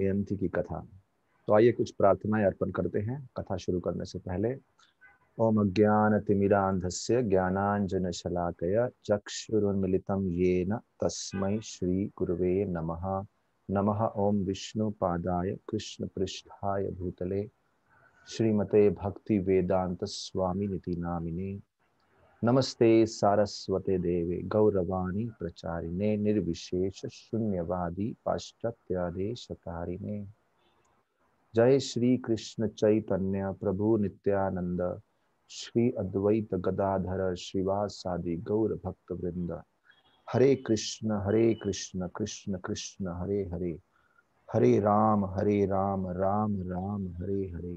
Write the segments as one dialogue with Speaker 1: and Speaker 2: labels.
Speaker 1: दमयंती की कथा। तो आइए कुछ प्रार्थनाएं अर्पण करते हैं कथा शुरू करने से पहले। ओम अज्ञानतिमिरान्धस्य ज्ञानाञ्जनशलाकया चक्षुरुन्मिलितं येन तस्मै श्री गुरुवे नमः। नमः ओम विष्णुपादाय कृष्णपृष्ठाय भूतले श्रीमते भक्ति वेदांत स्वामिनिति नामिने। नमस्ते सारस्वते देवे गौरवाणी प्रचारिणे निर्विशेष शून्यवादी पाश्चात्यादेशतारिणे। जय श्री कृष्ण चैतन्य प्रभु नित्यानंद श्री अद्वैत गदाधर श्रीवासादि गौर भक्त वृंद। Hare Krishna Krishna Krishna Hare Hare, Hare Rama Rama Rama Hare Hare.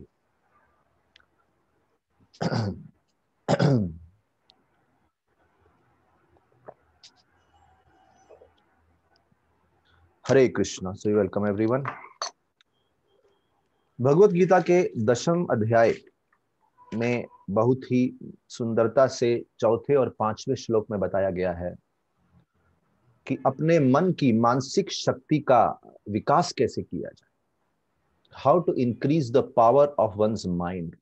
Speaker 1: Hare Krishna. So welcome everyone. Bhagavad Gita के 10वें अध्याय में बहुत ही सुंदरता से चौथे और 5वें श्लोक में बताया गया है कि अपने मन की मानसिक शक्ति का विकास कैसे किया जाए। How to increase the power of one's mind.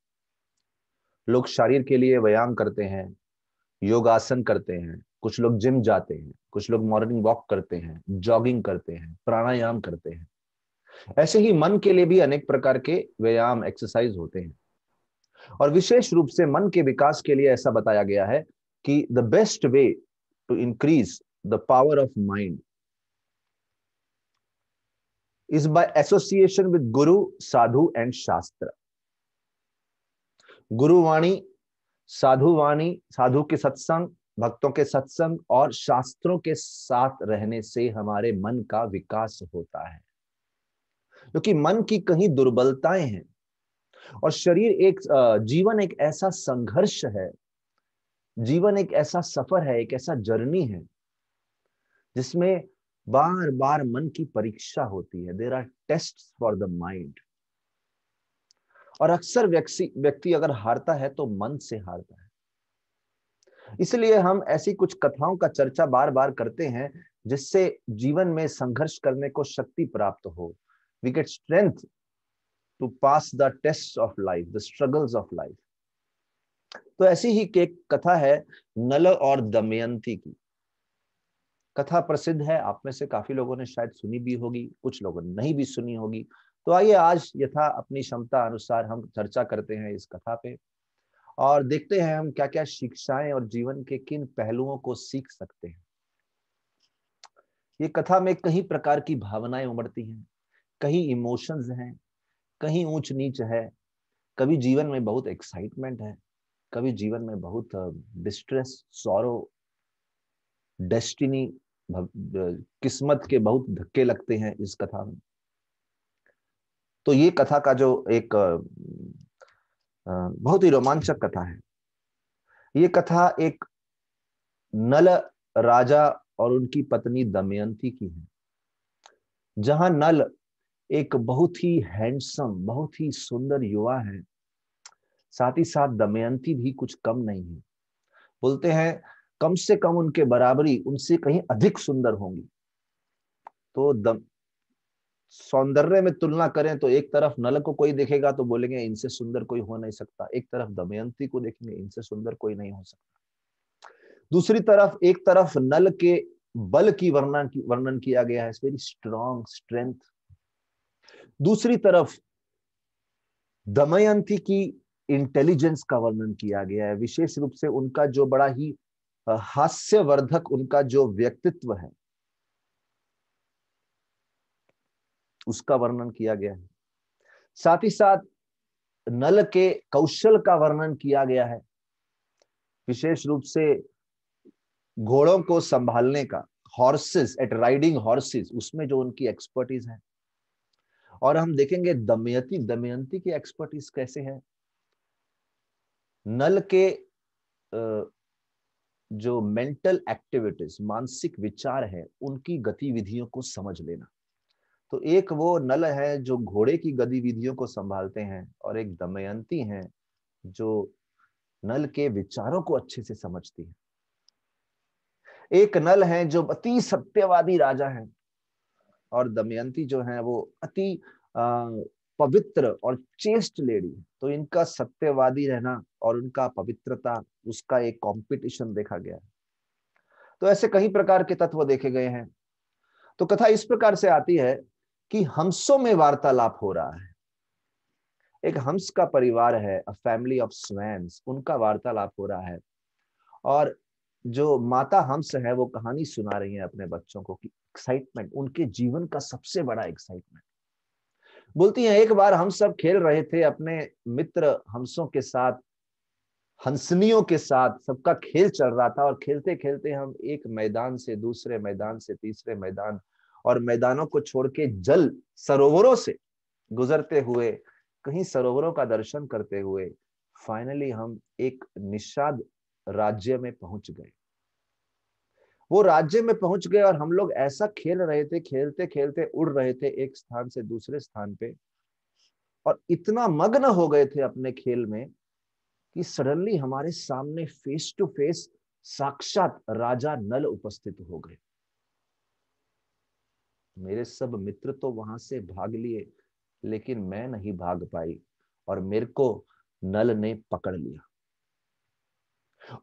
Speaker 1: लोग शरीर के लिए व्यायाम करते हैं, योगासन करते हैं, कुछ लोग जिम जाते हैं, कुछ लोग मॉर्निंग वॉक करते हैं, जॉगिंग करते हैं, प्राणायाम करते हैं। ऐसे ही मन के लिए भी अनेक प्रकार के व्यायाम एक्सरसाइज होते हैं। और विशेष रूप से मन के विकास के लिए ऐसा बताया गया है कि the best way to increase the power of mind is by association with Guru, Sadhu and Shastra. गुरुवाणी, साधुवाणी, साधु के सत्संग, भक्तों के सत्संग और शास्त्रों के साथ रहने से हमारे मन का विकास होता है। क्योंकि मन की कहीं दुर्बलताएं हैं और शरीर एक जीवन एक ऐसा संघर्ष है, जीवन एक ऐसा सफर है, एक ऐसा जर्नी है जिसमें बार बार मन की परीक्षा होती है। There are tests for the mind. और अक्सर व्यक्ति अगर हारता है तो मन से हारता है। इसलिए हम ऐसी कुछ कथाओं का चर्चा बार बार करते हैं जिससे जीवन में संघर्ष करने को शक्ति प्राप्त हो। We get strength to pass the test of life, the struggles of life. तो ऐसी ही एक कथा है नल और दमयंती की। कथा प्रसिद्ध है, आप में से काफी लोगों ने शायद सुनी भी होगी, कुछ लोगों ने नहीं भी सुनी होगी। तो आइए आज यथा अपनी क्षमता अनुसार हम चर्चा करते हैं इस कथा पे और देखते हैं हम क्या क्या शिक्षाएं और जीवन के किन पहलुओं को सीख सकते हैं। ये कथा में कई प्रकार की भावनाएं उमड़ती हैं, कहीं इमोशंस हैं, कहीं ऊंच नीच है, कभी जीवन में बहुत एक्साइटमेंट है, कभी जीवन में बहुत डिस्ट्रेस, सॉरो, डेस्टिनी, किस्मत के बहुत धक्के लगते हैं इस कथा में। तो ये कथा का जो एक बहुत ही रोमांचक कथा है। ये कथा एक नल राजा और उनकी पत्नी दमयंती की है, जहां नल एक बहुत ही हैंडसम, बहुत ही सुंदर युवा है, साथ ही साथ दमयंती भी कुछ कम नहीं है। बोलते हैं कम से कम उनके बराबरी, उनसे कहीं अधिक सुंदर होंगी। तो सौंदर्य में तुलना करें तो एक तरफ नल को कोई देखेगा तो बोलेंगे इनसे सुंदर कोई हो नहीं सकता, एक तरफ दमयंती को देखेंगे इनसे सुंदर कोई नहीं हो सकता। दूसरी तरफ एक तरफ नल के बल की वर्णन किया गया है, वेरी स्ट्रॉन्ग स्ट्रेंथ। दूसरी तरफ दमयंती की इंटेलिजेंस का वर्णन किया गया है, विशेष रूप से उनका जो बड़ा ही हास्यवर्धक उनका जो व्यक्तित्व है उसका वर्णन किया गया है। साथ ही साथ नल के कौशल का वर्णन किया गया है, विशेष रूप से घोड़ों को संभालने का, हॉर्सेस एट राइडिंग हॉर्सेस, उसमें जो उनकी एक्सपर्टीज है। और हम देखेंगे दमयंती की एक्सपर्टीज कैसे है। नल के जो मेंटल एक्टिविटीज, मानसिक विचार है, उनकी गतिविधियों को समझ लेना। तो एक वो नल है जो घोड़े की गतिविधियों को संभालते हैं और एक दमयंती है जो नल के विचारों को अच्छे से समझती है। एक नल है जो अति सत्यवादी राजा है, और दमयंती जो है वो अति पवित्र और चेस्ट लेडी है, तो इनका सत्यवादी रहना और उनका पवित्रता, उसका एक कंपटीशन देखा गया है। तो ऐसे कई प्रकार के तत्व देखे गए हैं। तो कथा इस प्रकार से आती है कि हंसों में वार्तालाप हो रहा है। एक हंस का परिवार है, अ फैमिली ऑफ स्वैन्स, उनका वार्तालाप हो रहा है। और जो माता हंस है वो कहानी सुना रही है अपने बच्चों को कि एक्साइटमेंट, उनके जीवन का सबसे बड़ा एक्साइटमेंट। बोलती हैं एक बार हम सब खेल रहे थे अपने मित्र हंसों के साथ, हंसनियों के साथ, सबका खेल चल रहा था, और खेलते खेलते हम एक मैदान से दूसरे मैदान से तीसरे मैदान, और मैदानों को छोड़ के जल सरोवरों से गुजरते हुए, कहीं सरोवरों का दर्शन करते हुए फाइनली हम एक निषाद राज्य में पहुंच गए। वो राज्य में पहुंच गए और हम लोग ऐसा खेल रहे थे, खेलते खेलते उड़ रहे थे एक स्थान से दूसरे स्थान पे, और इतना मग्न हो गए थे अपने खेल में कि सडनली हमारे सामने फेस टू फेस साक्षात राजा नल उपस्थित हो गए। मेरे सब मित्र तो वहां से भाग लिए, लेकिन मैं नहीं भाग पाई, और मेरे को नल ने पकड़ लिया,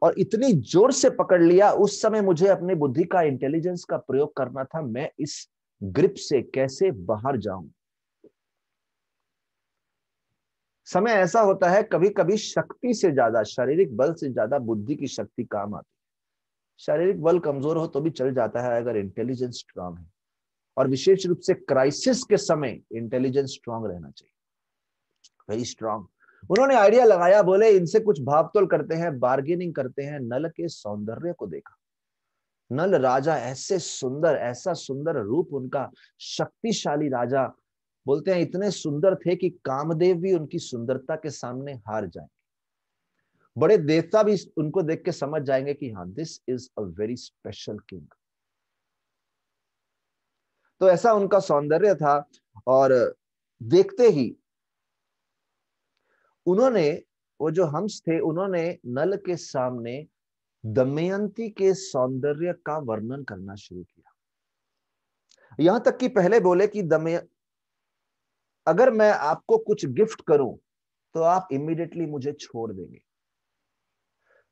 Speaker 1: और इतनी जोर से पकड़ लिया। उस समय मुझे अपनी बुद्धि का, इंटेलिजेंस का प्रयोग करना था, मैं इस ग्रिप से कैसे बाहर जाऊं। समय ऐसा होता है कभी कभी शक्ति से ज्यादा, शारीरिक बल से ज्यादा बुद्धि की शक्ति काम आती है। शारीरिक बल कमजोर हो तो भी चल जाता है अगर इंटेलिजेंस स्ट्रांग है, और विशेष रूप से क्राइसिस के समय इंटेलिजेंस स्ट्रांग रहना चाहिए, वेरी स्ट्रांग। उन्होंने आइडिया लगाया, बोले इनसे कुछ भावतोल करते हैं, बार्गेनिंग करते हैं। नल के सौंदर्य को देखा, नल राजा ऐसे सुंदर, ऐसा सुंदर रूप उनका, शक्तिशाली राजा, बोलते हैं इतने सुंदर थे कि कामदेव भी उनकी सुंदरता के सामने हार जाएंगे। बड़े देवता भी उनको देख के समझ जाएंगे कि हाँ, this is a very special king. तो ऐसा उनका सौंदर्य था, और देखते ही उन्होंने, वो जो हंस थे, उन्होंने नल के सामने दमयंती के सौंदर्य का वर्णन करना शुरू किया। यहां तक कि पहले बोले कि अगर मैं आपको कुछ गिफ्ट करूं तो आप इमीडिएटली मुझे छोड़ देंगे।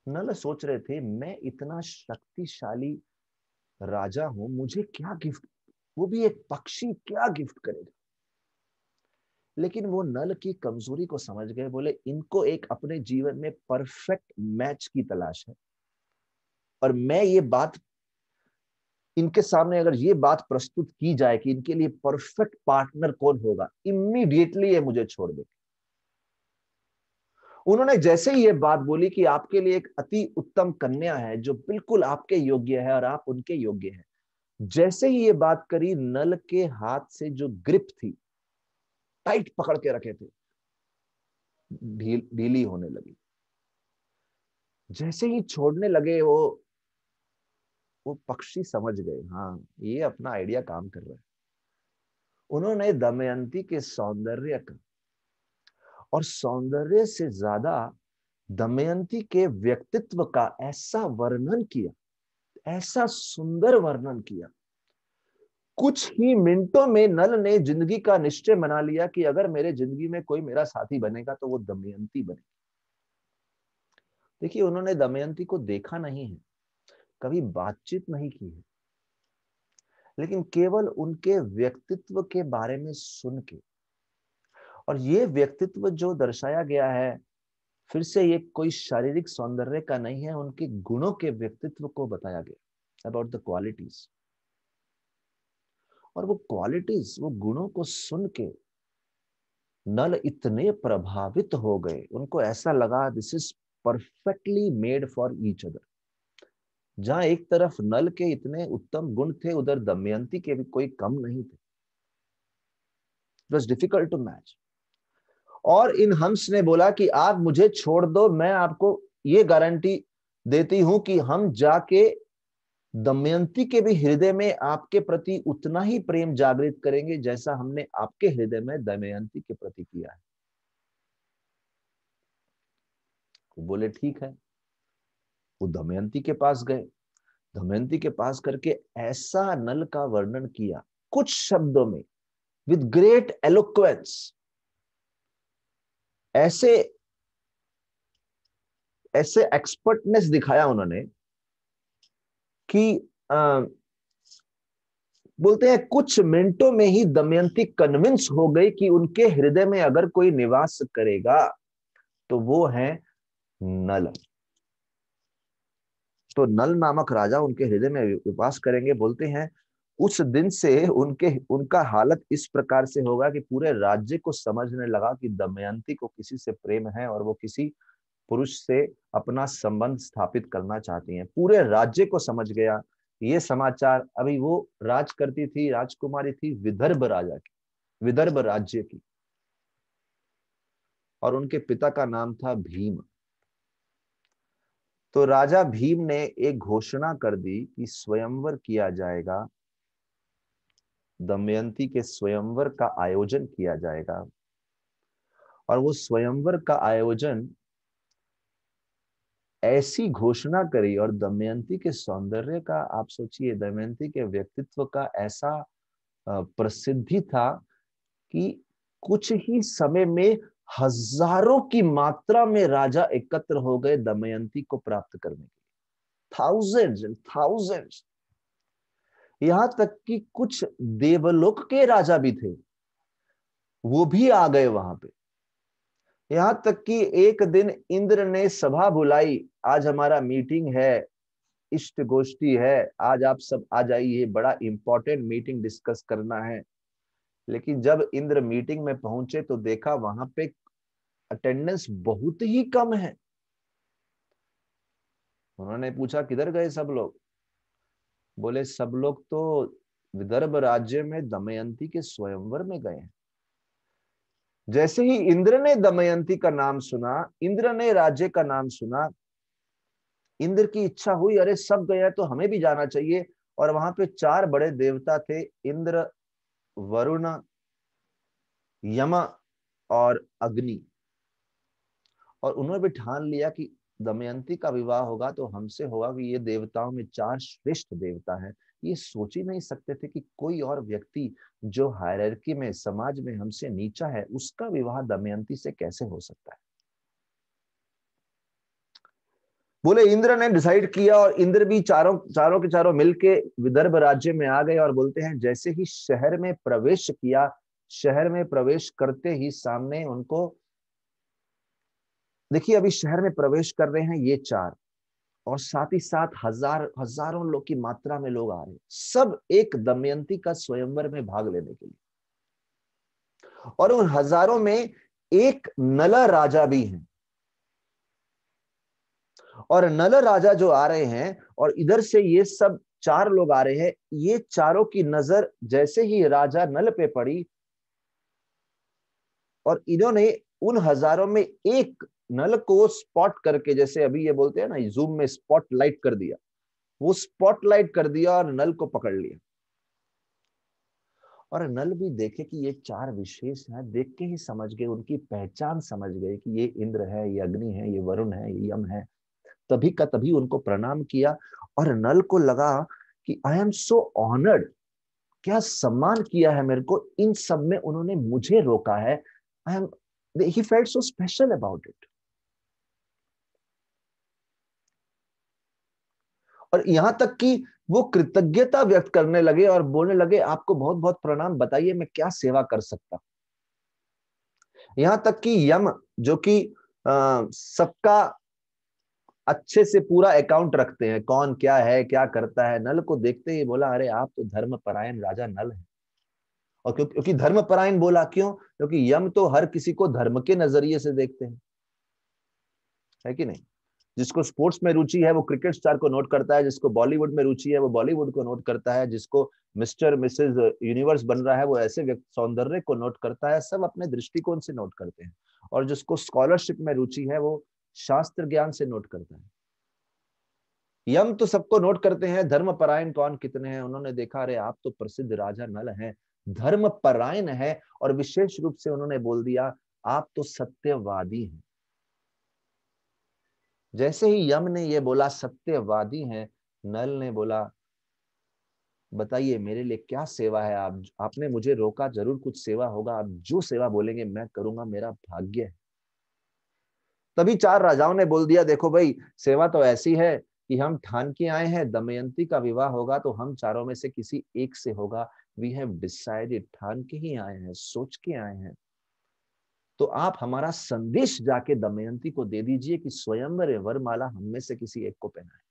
Speaker 1: नल सोच रहे थे मैं इतना शक्तिशाली राजा हूं, मुझे क्या गिफ्ट, वो भी एक पक्षी क्या गिफ्ट करेगा। लेकिन वो नल की कमजोरी को समझ गए, बोले इनको एक अपने जीवन में परफेक्ट मैच की तलाश है, और मैं ये बात इनके सामने अगर ये बात प्रस्तुत की जाए कि इनके लिए परफेक्ट पार्टनर कौन होगा, इमीडिएटली ये मुझे छोड़ दे। उन्होंने जैसे ही ये बात बोली कि आपके लिए एक अति उत्तम कन्या है जो बिल्कुल आपके योग्य है और आप उनके योग्य हैं, जैसे ही ये बात करी, नल के हाथ से जो ग्रिप थी, टाइट पकड़ के रखे थे, ढीली होने लगी। जैसे ही छोड़ने लगे, वो पक्षी समझ गए, हाँ ये अपना आइडिया काम कर रहा है। उन्होंने दमयंती के सौंदर्य का, और सौंदर्य से ज्यादा दमयंती के व्यक्तित्व का ऐसा वर्णन किया, ऐसा सुंदर वर्णन किया। कुछ ही मिनटों में नल ने जिंदगी का निश्चय बना लिया कि अगर मेरे जिंदगी में कोई मेरा साथी बनेगा तो वो दमयंती बनेगी। देखिए, उन्होंने दमयंती को देखा नहीं है, कभी बातचीत नहीं की है, लेकिन केवल उनके व्यक्तित्व के बारे में सुन के, और ये व्यक्तित्व जो दर्शाया गया है, फिर से ये कोई शारीरिक सौंदर्य का नहीं है, उनके गुणों के व्यक्तित्व को बताया गया, अबाउट द क्वालिटीज। और वो क्वालिटीज, वो गुणों को सुन के नल इतने प्रभावित हो गए, उनको ऐसा लगा this is perfectly made for each other. जहां एक तरफ नल के इतने उत्तम गुण थे, उधर दमयंती के भी कोई कम नहीं थे। It was difficult to match. और इन हंस ने बोला कि आप मुझे छोड़ दो, मैं आपको ये गारंटी देती हूं कि हम जाके दमयंती के भी हृदय में आपके प्रति उतना ही प्रेम जागृत करेंगे जैसा हमने आपके हृदय में दमयंती के प्रति किया है। वो बोले ठीक है। वो दमयंती के पास गए, दमयंती के पास करके ऐसा नल का वर्णन किया, कुछ शब्दों में, विद ग्रेट एलोक्वेंस, ऐसे ऐसे एक्सपर्टनेस दिखाया उन्होंने कि बोलते हैं कुछ मिनटों में ही दमयंती कन्विंस हो गई कि उनके हृदय में अगर कोई निवास करेगा तो वो है नल। तो नल नामक राजा उनके हृदय में निवास करेंगे। बोलते हैं उस दिन से उनका हालत इस प्रकार से होगा कि पूरे राज्य को समझने लगा कि दमयंती को किसी से प्रेम है और वो किसी पुरुष से अपना संबंध स्थापित करना चाहती हैं। पूरे राज्य को समझ गया ये समाचार। अभी वो राज करती थी, राजकुमारी थी विदर्भ राजा की, विदर्भ राज्य की, और उनके पिता का नाम था भीम। तो राजा भीम ने एक घोषणा कर दी कि स्वयंवर किया जाएगा, दमयंती के स्वयंवर का आयोजन किया जाएगा। और वो स्वयंवर का आयोजन ऐसी घोषणा करी, और दमयंती के सौंदर्य का आप सोचिए, दमयंती के व्यक्तित्व का ऐसा प्रसिद्धि था कि कुछ ही समय में हजारों की मात्रा में राजा एकत्र हो गए दमयंती को प्राप्त करने के लिए। Thousands and thousands. यहां तक कि कुछ देवलोक के राजा भी थे, वो भी आ गए वहां पे। यहां तक कि एक दिन इंद्र ने सभा बुलाई, आज हमारा मीटिंग है, इष्ट गोष्ठी है, आज आप सब आ जाइए, बड़ा इंपॉर्टेंट मीटिंग डिस्कस करना है। लेकिन जब इंद्र मीटिंग में पहुंचे तो देखा वहां पे अटेंडेंस बहुत ही कम है। उन्होंने पूछा किधर गए सब लोग? बोले सब लोग तो विदर्भ राज्य में दमयंती के स्वयंवर में गए हैं। जैसे ही इंद्र ने दमयंती का नाम सुना, इंद्र ने राज्य का नाम सुना, इंद्र की इच्छा हुई अरे सब गए तो हमें भी जाना चाहिए। और वहां पे 4 बड़े देवता थे, इंद्र, वरुण, यम और अग्नि। और उन्होंने भी ठान लिया कि दमयंती का विवाह होगा तो हमसे होगा, कि ये देवताओं में 4 श्रेष्ठ देवता हैं। ये सोच ही नहीं सकते थे कि कोई और व्यक्ति जो हायरार्की में, समाज में हमसे नीचा है, उसका विवाह दमयंती से कैसे हो सकता है। बोले इंद्र ने डिसाइड किया, और इंद्र भी चारों के चारों मिलके विदर्भ राज्य में आ गए। और बोलते हैं जैसे ही शहर में प्रवेश किया, शहर में प्रवेश करते ही सामने उनको, देखिए अभी शहर में प्रवेश कर रहे हैं ये 4, और साथ ही साथ हजारों लोग की मात्रा में लोग आ रहे हैं, सब एक दमयंती का स्वयंवर में भाग लेने के लिए। और उन हजारों में एक नल राजा भी हैं। और नल राजा जो आ रहे हैं, और इधर से ये सब 4 लोग आ रहे हैं, ये चारों की नजर जैसे ही राजा नल पे पड़ी, और इन्होंने उन हजारों में एक नल को स्पॉट करके, जैसे अभी ये बोलते हैं ना जूम में स्पॉट लाइट कर दिया, वो स्पॉटलाइट कर दिया और नल को पकड़ लिया। और नल भी देखे कि ये 4 विशेष हैं, देख के ही समझ गए, उनकी पहचान समझ गए कि ये इंद्र है, ये अग्नि है, ये वरुण है, ये यम है। तभी का तभी उनको प्रणाम किया। और नल को लगा कि आई एम सो ऑनर्ड, क्या सम्मान किया है मेरे को, इन सब में उन्होंने मुझे रोका है। I am, he felt so special about it. और यहां तक कि वो कृतज्ञता व्यक्त करने लगे और बोलने लगे आपको बहुत बहुत प्रणाम, बताइए मैं क्या सेवा कर सकता। यहां तक कि यम, जो कि सबका अच्छे से पूरा अकाउंट रखते हैं, कौन क्या है क्या करता है, नल को देखते ही बोला अरे आप तो धर्मपरायण राजा नल है। और क्योंकि धर्मपरायण बोला क्यों? क्योंकि यम तो हर किसी को धर्म के नजरिए से देखते हैं, है कि नहीं। जिसको स्पोर्ट्स में रुचि है वो क्रिकेट स्टार को नोट करता है, जिसको बॉलीवुड में रुचि है वो बॉलीवुड को नोट करता है, जिसको मिस्टर मिसेस यूनिवर्स बन रहा है वो ऐसे व्यक्ति सौंदर्य को नोट करता है, सब अपने दृष्टिकोण से नोट करते हैं। और जिसको स्कॉलरशिप में रुचि है वो शास्त्र ज्ञान से नोट करता है। यम तो सबको नोट करते हैं, धर्मपरायण कौन कितने हैं। उन्होंने देखा अरे आप तो प्रसिद्ध राजा नल हैं, धर्मपरायण है, और विशेष रूप से उन्होंने बोल दिया आप तो सत्यवादी हैं। जैसे ही यम ने ये बोला सत्यवादी हैं, नल ने बोला बताइए मेरे लिए क्या सेवा है, आप आपने मुझे रोका, जरूर कुछ सेवा होगा, आप जो सेवा बोलेंगे मैं करूंगा, मेरा भाग्य है। तभी चार राजाओं ने बोल दिया, देखो भाई, सेवा तो ऐसी है कि हम ठान के आए हैं, दमयंती का विवाह होगा तो हम चारों में से किसी एक से होगा। वी हैव डिसाइडेड, ठान के ही आए हैं, सोच के आए हैं। तो आप हमारा संदेश जाके दमयंती को दे दीजिए कि स्वयंवर वरमाला हम में से किसी एक को पहनाए।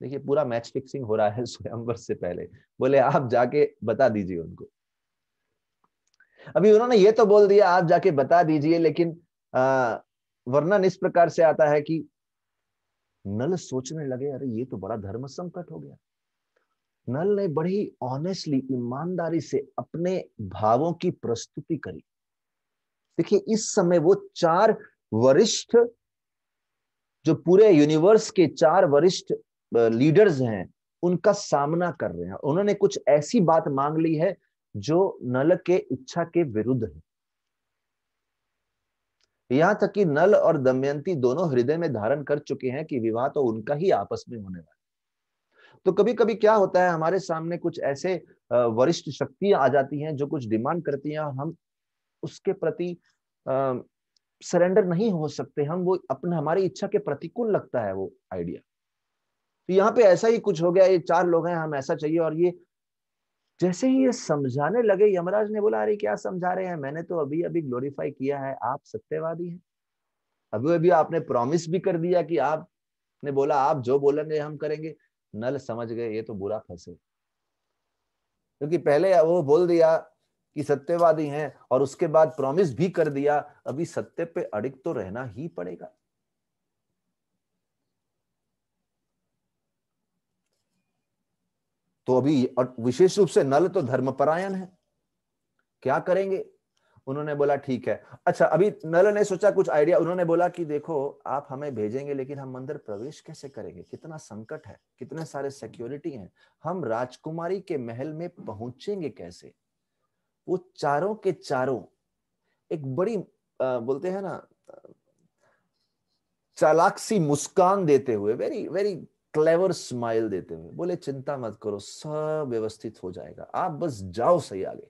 Speaker 1: देखिए पूरा मैच फिक्सिंग हो रहा है स्वयंवर से पहले। बोले आप जाके बता दीजिए उनको। अभी उन्होंने ये तो बोल दिया आप जाके बता दीजिए, लेकिन वर्णन इस प्रकार से आता है कि नल सोचने लगे, अरे ये तो बड़ा धर्म संकट हो गया। नल ने बड़ी ऑनेस्टली, ईमानदारी से अपने भावों की प्रस्तुति करी। देखिए इस समय वो चार वरिष्ठ, जो पूरे यूनिवर्स के चार वरिष्ठ लीडर्स हैं, उनका सामना कर रहे हैं। उन्होंने कुछ ऐसी बात मांग ली है जो नल के इच्छा के विरुद्ध है। यहां तक कि नल और दमयंती दोनों हृदय में धारण कर चुके हैं कि विवाह तो उनका ही आपस में होने वाला है। तो कभी कभी क्या होता है, हमारे सामने कुछ ऐसे वरिष्ठ शक्तियां आ जाती हैं जो कुछ डिमांड करती हैं, और हम उसके प्रति सरेंडर नहीं हो सकते। हम वो अपने, हमारी इच्छा के प्रतिकूल लगता है वो आइडिया। तो यहाँ पे ऐसा ही कुछ हो गया, ये चार लोग हैं, हम ऐसा चाहिए। और ये जैसे ही ये समझाने लगे, यमराज ने बोला, अरे क्या समझा रहे हैं, मैंने तो अभी अभी ग्लोरीफाई किया है, आप सत्यवादी हैं। अभी अभी आपने प्रॉमिस भी कर दिया कि आपने बोला आप जो बोलेंगे हम करेंगे। नल समझ गए ये तो बुरा फंसे, क्योंकि पहले वो बोल दिया कि सत्यवादी हैं और उसके बाद प्रॉमिस भी कर दिया, अभी सत्य पे अड़िग तो रहना ही पड़ेगा। तो अभी, और विशेष रूप से नल तो धर्मपरायण है, क्या करेंगे। उन्होंने बोला ठीक है। अच्छा, अभी नल ने सोचा कुछ आइडिया। उन्होंने बोला कि देखो आप हमें भेजेंगे, लेकिन हम अंदर प्रवेश कैसे करेंगे, कितना संकट है, कितने सारे सिक्योरिटी हैं, हम राजकुमारी के महल में पहुंचेंगे कैसे। वो चारों के चारों एक बड़ी बोलते हैं ना, चालाक सी मुस्कान देते हुए, वेरी वेरी क्लेवर स्माइल देते हुए बोले, चिंता मत करो, सब व्यवस्थित हो जाएगा, आप बस जाओ सही आगे।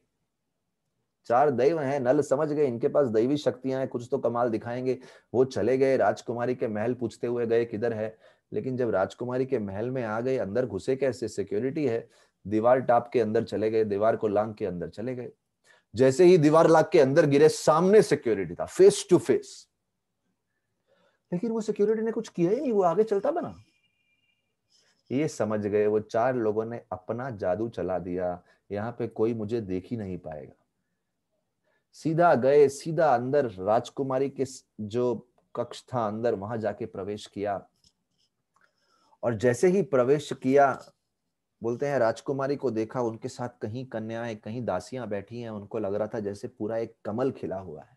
Speaker 1: चार दैव हैं, नल समझ गए इनके पास दैवी शक्तियां हैं, कुछ तो कमाल दिखाएंगे। वो चले गए राजकुमारी के महल, पूछते हुए गए किधर है। लेकिन जब राजकुमारी के महल में आ गए, अंदर घुसे कैसे, सिक्योरिटी है। दीवार टाप के अंदर चले गए, दीवार को लांग के अंदर चले गए। जैसे ही दीवार लाग के अंदर गिरे, सामने सिक्योरिटी था, फेस टू फेस। लेकिन वो सिक्योरिटी ने कुछ किया ही नहीं, वो आगे चलता बना। ये समझ गए वो चार लोगों ने अपना जादू चला दिया, यहाँ पे कोई मुझे देख ही नहीं पाएगा। सीधा गए, सीधा अंदर राजकुमारी के जो कक्ष था अंदर, वहां जाके प्रवेश किया। और जैसे ही प्रवेश किया, बोलते हैं राजकुमारी को देखा, उनके साथ कहीं कन्याएं, कहीं दासियां बैठी हैं। उनको लग रहा था जैसे पूरा एक कमल खिला हुआ है,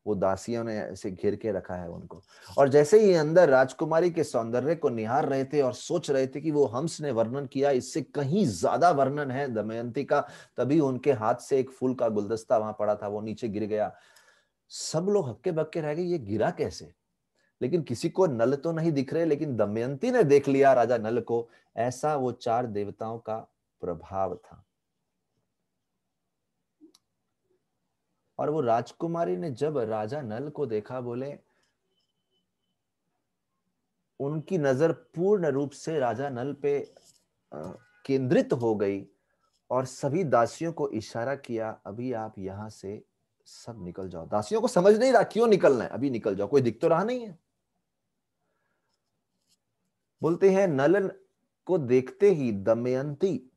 Speaker 1: वो दासियों ने ऐसे घेर के रखा है उनको। और जैसे ही अंदर राजकुमारी के सौंदर्य को निहार रहे थे और सोच रहे थे कि वो हंस ने वर्णन किया, इससे कहीं ज्यादा वर्णन है दमयंती का, तभी उनके हाथ से एक फूल का गुलदस्ता वहां पड़ा था, वो नीचे गिर गया। सब लोग हक्के बक्के रह गए, ये गिरा कैसे। लेकिन किसी को नल तो नहीं दिख रहे, लेकिन दमयंती ने देख लिया राजा नल को। ऐसा वो चार देवताओं का प्रभाव था। और वो राजकुमारी ने जब राजा नल को देखा, बोले, उनकी नजर पूर्ण रूप से राजा नल पे केंद्रित हो गई। और सभी दासियों को इशारा किया, अभी आप यहां से सब निकल जाओ। दासियों को समझ नहीं रहा क्यों निकलना है, अभी निकल जाओ, कोई दिख तो रहा नहीं है। बोलते हैं नल को देखते ही दमयंती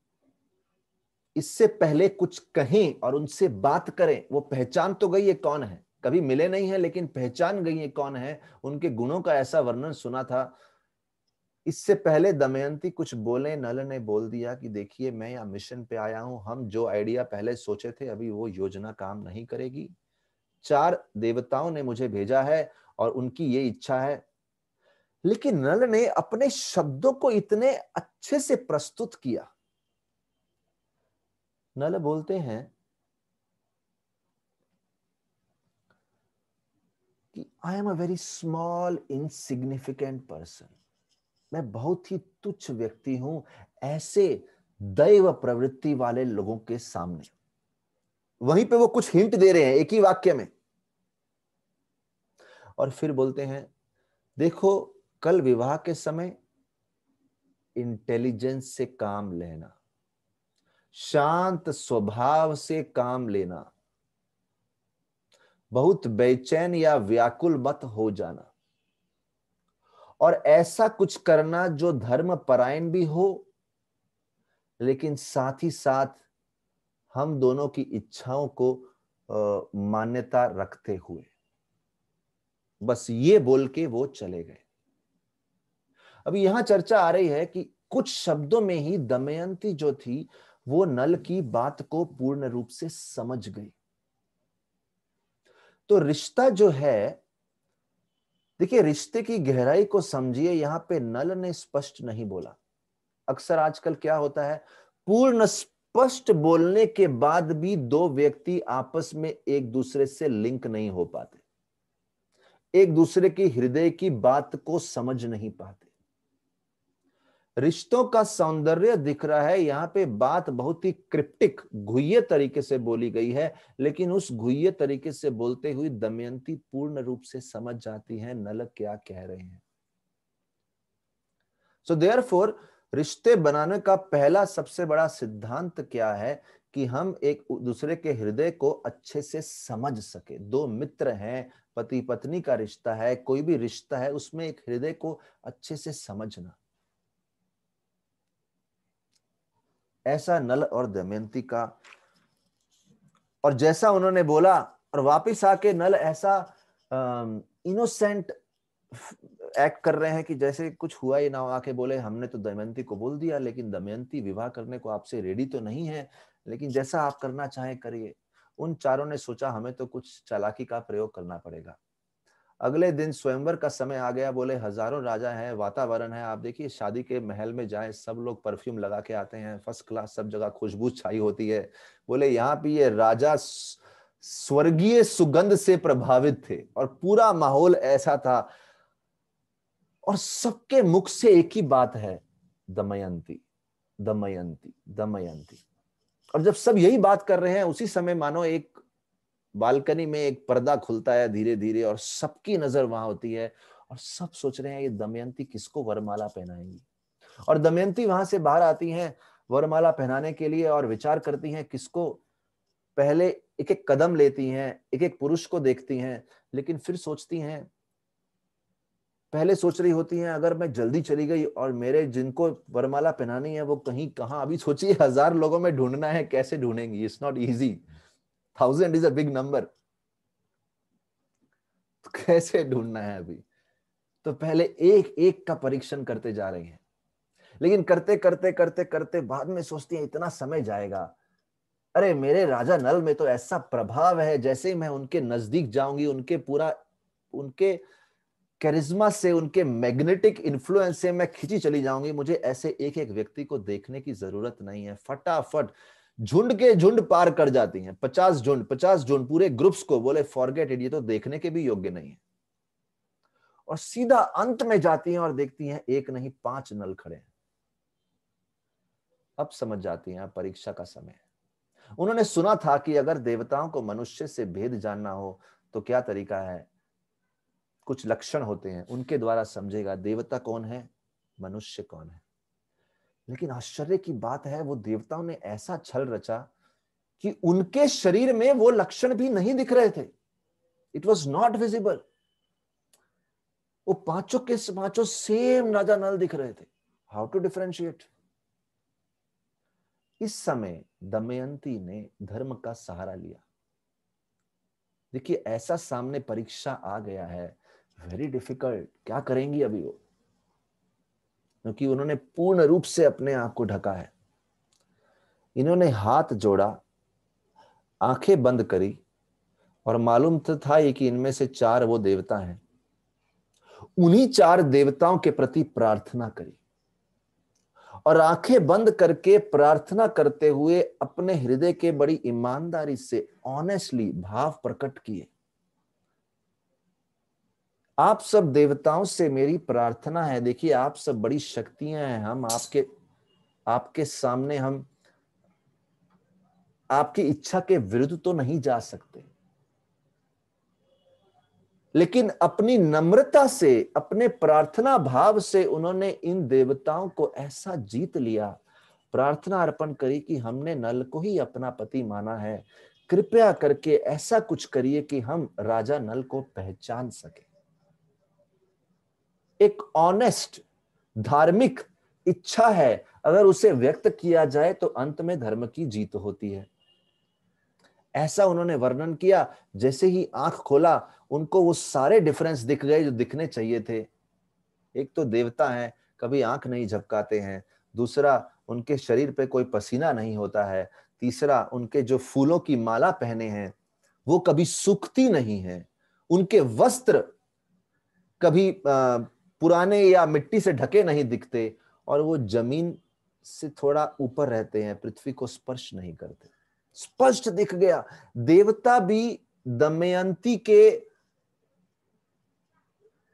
Speaker 1: इससे पहले कुछ कहें और उनसे बात करें, वो पहचान तो गई ये कौन है, कभी मिले नहीं है लेकिन पहचान गई ये कौन है। उनके गुणों का ऐसा वर्णन सुना था। इससे पहले दमयंती कुछ बोले, नल ने बोल दिया कि देखिए मैं यहाँ मिशन पे आया हूं, हम जो आइडिया पहले सोचे थे अभी वो योजना काम नहीं करेगी। चार देवताओं ने मुझे भेजा है और उनकी ये इच्छा है। लेकिन नल ने अपने शब्दों को इतने अच्छे से प्रस्तुत किया। नल बोलते हैं कि I am a very small insignificant person, मैं बहुत ही तुच्छ व्यक्ति हूं। ऐसे दैव प्रवृत्ति वाले लोगों के सामने। वहीं पे वो कुछ हिंट दे रहे हैं एक ही वाक्य में, और फिर बोलते हैं देखो कल विवाह के समय इंटेलिजेंस से काम लेना, शांत स्वभाव से काम लेना, बहुत बेचैन या व्याकुल मत हो जाना, और ऐसा कुछ करना जो धर्म परायण भी हो लेकिन साथ ही साथ हम दोनों की इच्छाओं को मान्यता रखते हुए। बस ये बोल के वो चले गए। अभी यहां चर्चा आ रही है कि कुछ शब्दों में ही दमयंती जो थी वो नल की बात को पूर्ण रूप से समझ गई। तो रिश्ता जो है, देखिए रिश्ते की गहराई को समझिए। यहां पे नल ने स्पष्ट नहीं बोला। अक्सर आजकल क्या होता है, पूर्ण स्पष्ट बोलने के बाद भी दो व्यक्ति आपस में एक दूसरे से लिंक नहीं हो पाते, एक दूसरे की हृदय की बात को समझ नहीं पाते। रिश्तों का सौंदर्य दिख रहा है यहां पे, बात बहुत ही क्रिप्टिक गुह्य तरीके से बोली गई है, लेकिन उस गुह्य तरीके से बोलते हुए दमयंती पूर्ण रूप से समझ जाती है नल क्या कह रहे हैं। सो देयरफॉर रिश्ते बनाने का पहला सबसे बड़ा सिद्धांत क्या है कि हम एक दूसरे के हृदय को अच्छे से समझ सके। दो मित्र हैं, पति पत्नी का रिश्ता है, कोई भी रिश्ता है, उसमें एक हृदय को अच्छे से समझना। ऐसा नल और दमयंती का, और जैसा उन्होंने बोला और वापिस आके नल ऐसा इनोसेंट एक्ट कर रहे हैं कि जैसे कुछ हुआ ही ना हो। आके बोले हमने तो दमयंती को बोल दिया, लेकिन दमयंती विवाह करने को आपसे रेडी तो नहीं है, लेकिन जैसा आप करना चाहें करिए। उन चारों ने सोचा हमें तो कुछ चालाकी का प्रयोग करना पड़ेगा। अगले दिन स्वयंवर का समय आ गया। बोले हजारों राजा हैं, वातावरण है, आप देखिए शादी के महल में जाएं, सब लोग परफ्यूम लगा के आते हैं, फर्स्ट क्लास, सब जगह खुशबू छाई होती है। बोले यहाँ पे ये राजा स्वर्गीय सुगंध से प्रभावित थे और पूरा माहौल ऐसा था, और सबके मुख से एक ही बात है, दमयंती दमयंती दमयंती। और जब सब यही बात कर रहे हैं उसी समय मानो एक बालकनी में एक पर्दा खुलता है धीरे धीरे, और सबकी नजर वहां होती है, और सब सोच रहे हैं ये दमयंती किसको वरमाला पहनाएंगी। और दमयंती वहां से बाहर आती हैं वरमाला पहनाने के लिए, और विचार करती हैं किसको, पहले एक एक कदम लेती हैं, एक एक पुरुष को देखती हैं, लेकिन फिर सोचती हैं, पहले सोच रही होती हैं अगर मैं जल्दी चली गई और मेरे जिनको वरमाला पहनानी है वो कहीं कहां, अभी सोचिए 1000 लोगों में ढूंढना है, कैसे ढूंढेंगी, it's not easy, 1000 is a big number, कैसे ढूंढना है अभी। तो पहले एक एक का परीक्षण करते जा रहे हैं, लेकिन करते करते करते करते बाद में सोचती हैं इतना समय जाएगा। अरे मेरे राजा नल में तो ऐसा प्रभाव है, जैसे ही मैं उनके नजदीक जाऊंगी उनके कैरिज्मा से, उनके मैग्नेटिक इन्फ्लुएंस से मैं खिंची चली जाऊंगी। मुझे ऐसे एक एक व्यक्ति को देखने की जरूरत नहीं है। फटाफट झुंड के झुंड पार कर जाती हैं, 50 झुंड पूरे ग्रुप्स को। बोले फॉरगेट इट, ये तो देखने के भी योग्य नहीं है। और सीधा अंत में जाती हैं और देखती हैं एक नहीं 5 नल खड़े हैं। अब समझ जाती हैं परीक्षा का समय है। उन्होंने सुना था कि अगर देवताओं को मनुष्य से भेद जानना हो तो क्या तरीका है, कुछ लक्षण होते हैं, उनके द्वारा समझेगा देवता कौन है, मनुष्य कौन है। लेकिन आश्चर्य की बात है वो देवताओं ने ऐसा छल रचा कि उनके शरीर में वो लक्षण भी नहीं दिख रहे थे। It was not visible. वो पांचों के पांचों सेम राजा नल दिख रहे थे। How to differentiate. इस समय दमयंती ने धर्म का सहारा लिया। देखिए ऐसा सामने परीक्षा आ गया है, वेरी डिफिकल्ट, क्या करेंगी अभी वो, क्योंकि उन्होंने पूर्ण रूप से अपने आप को ढका है। इन्होंने हाथ जोड़ा, आंखें बंद करी, और मालूम तो था ही कि इनमें से 4 वो देवता हैं। उन्हीं 4 देवताओं के प्रति प्रार्थना करी, और आंखें बंद करके प्रार्थना करते हुए अपने हृदय के बड़ी ईमानदारी से ऑनेस्टली भाव प्रकट किए। आप सब देवताओं से मेरी प्रार्थना है, देखिए आप सब बड़ी शक्तियां हैं, हम आपके आपके सामने हम आपकी इच्छा के विरुद्ध तो नहीं जा सकते, लेकिन अपनी नम्रता से, अपने प्रार्थना भाव से उन्होंने इन देवताओं को ऐसा जीत लिया, प्रार्थना अर्पण करी कि हमने नल को ही अपना पति माना है, कृपया करके ऐसा कुछ करिए कि हम राजा नल को पहचान सके। एक ऑनेस्ट धार्मिक इच्छा है, अगर उसे व्यक्त किया जाए तो अंत में धर्म की जीत होती है। ऐसा उन्होंने वर्णन किया। जैसे ही आंख खोला उनको वो सारे डिफरेंस दिख गए जो दिखने चाहिए थे। एक तो देवता है, कभी आंख नहीं झपकाते हैं, दूसरा उनके शरीर पे कोई पसीना नहीं होता है, तीसरा उनके जो फूलों की माला पहने हैं वो कभी सूखती नहीं है, उनके वस्त्र कभी पुराने या मिट्टी से ढके नहीं दिखते, और वो जमीन से थोड़ा ऊपर रहते हैं, पृथ्वी को स्पर्श नहीं करते। स्पष्ट दिख गया, देवता भी दमयंती के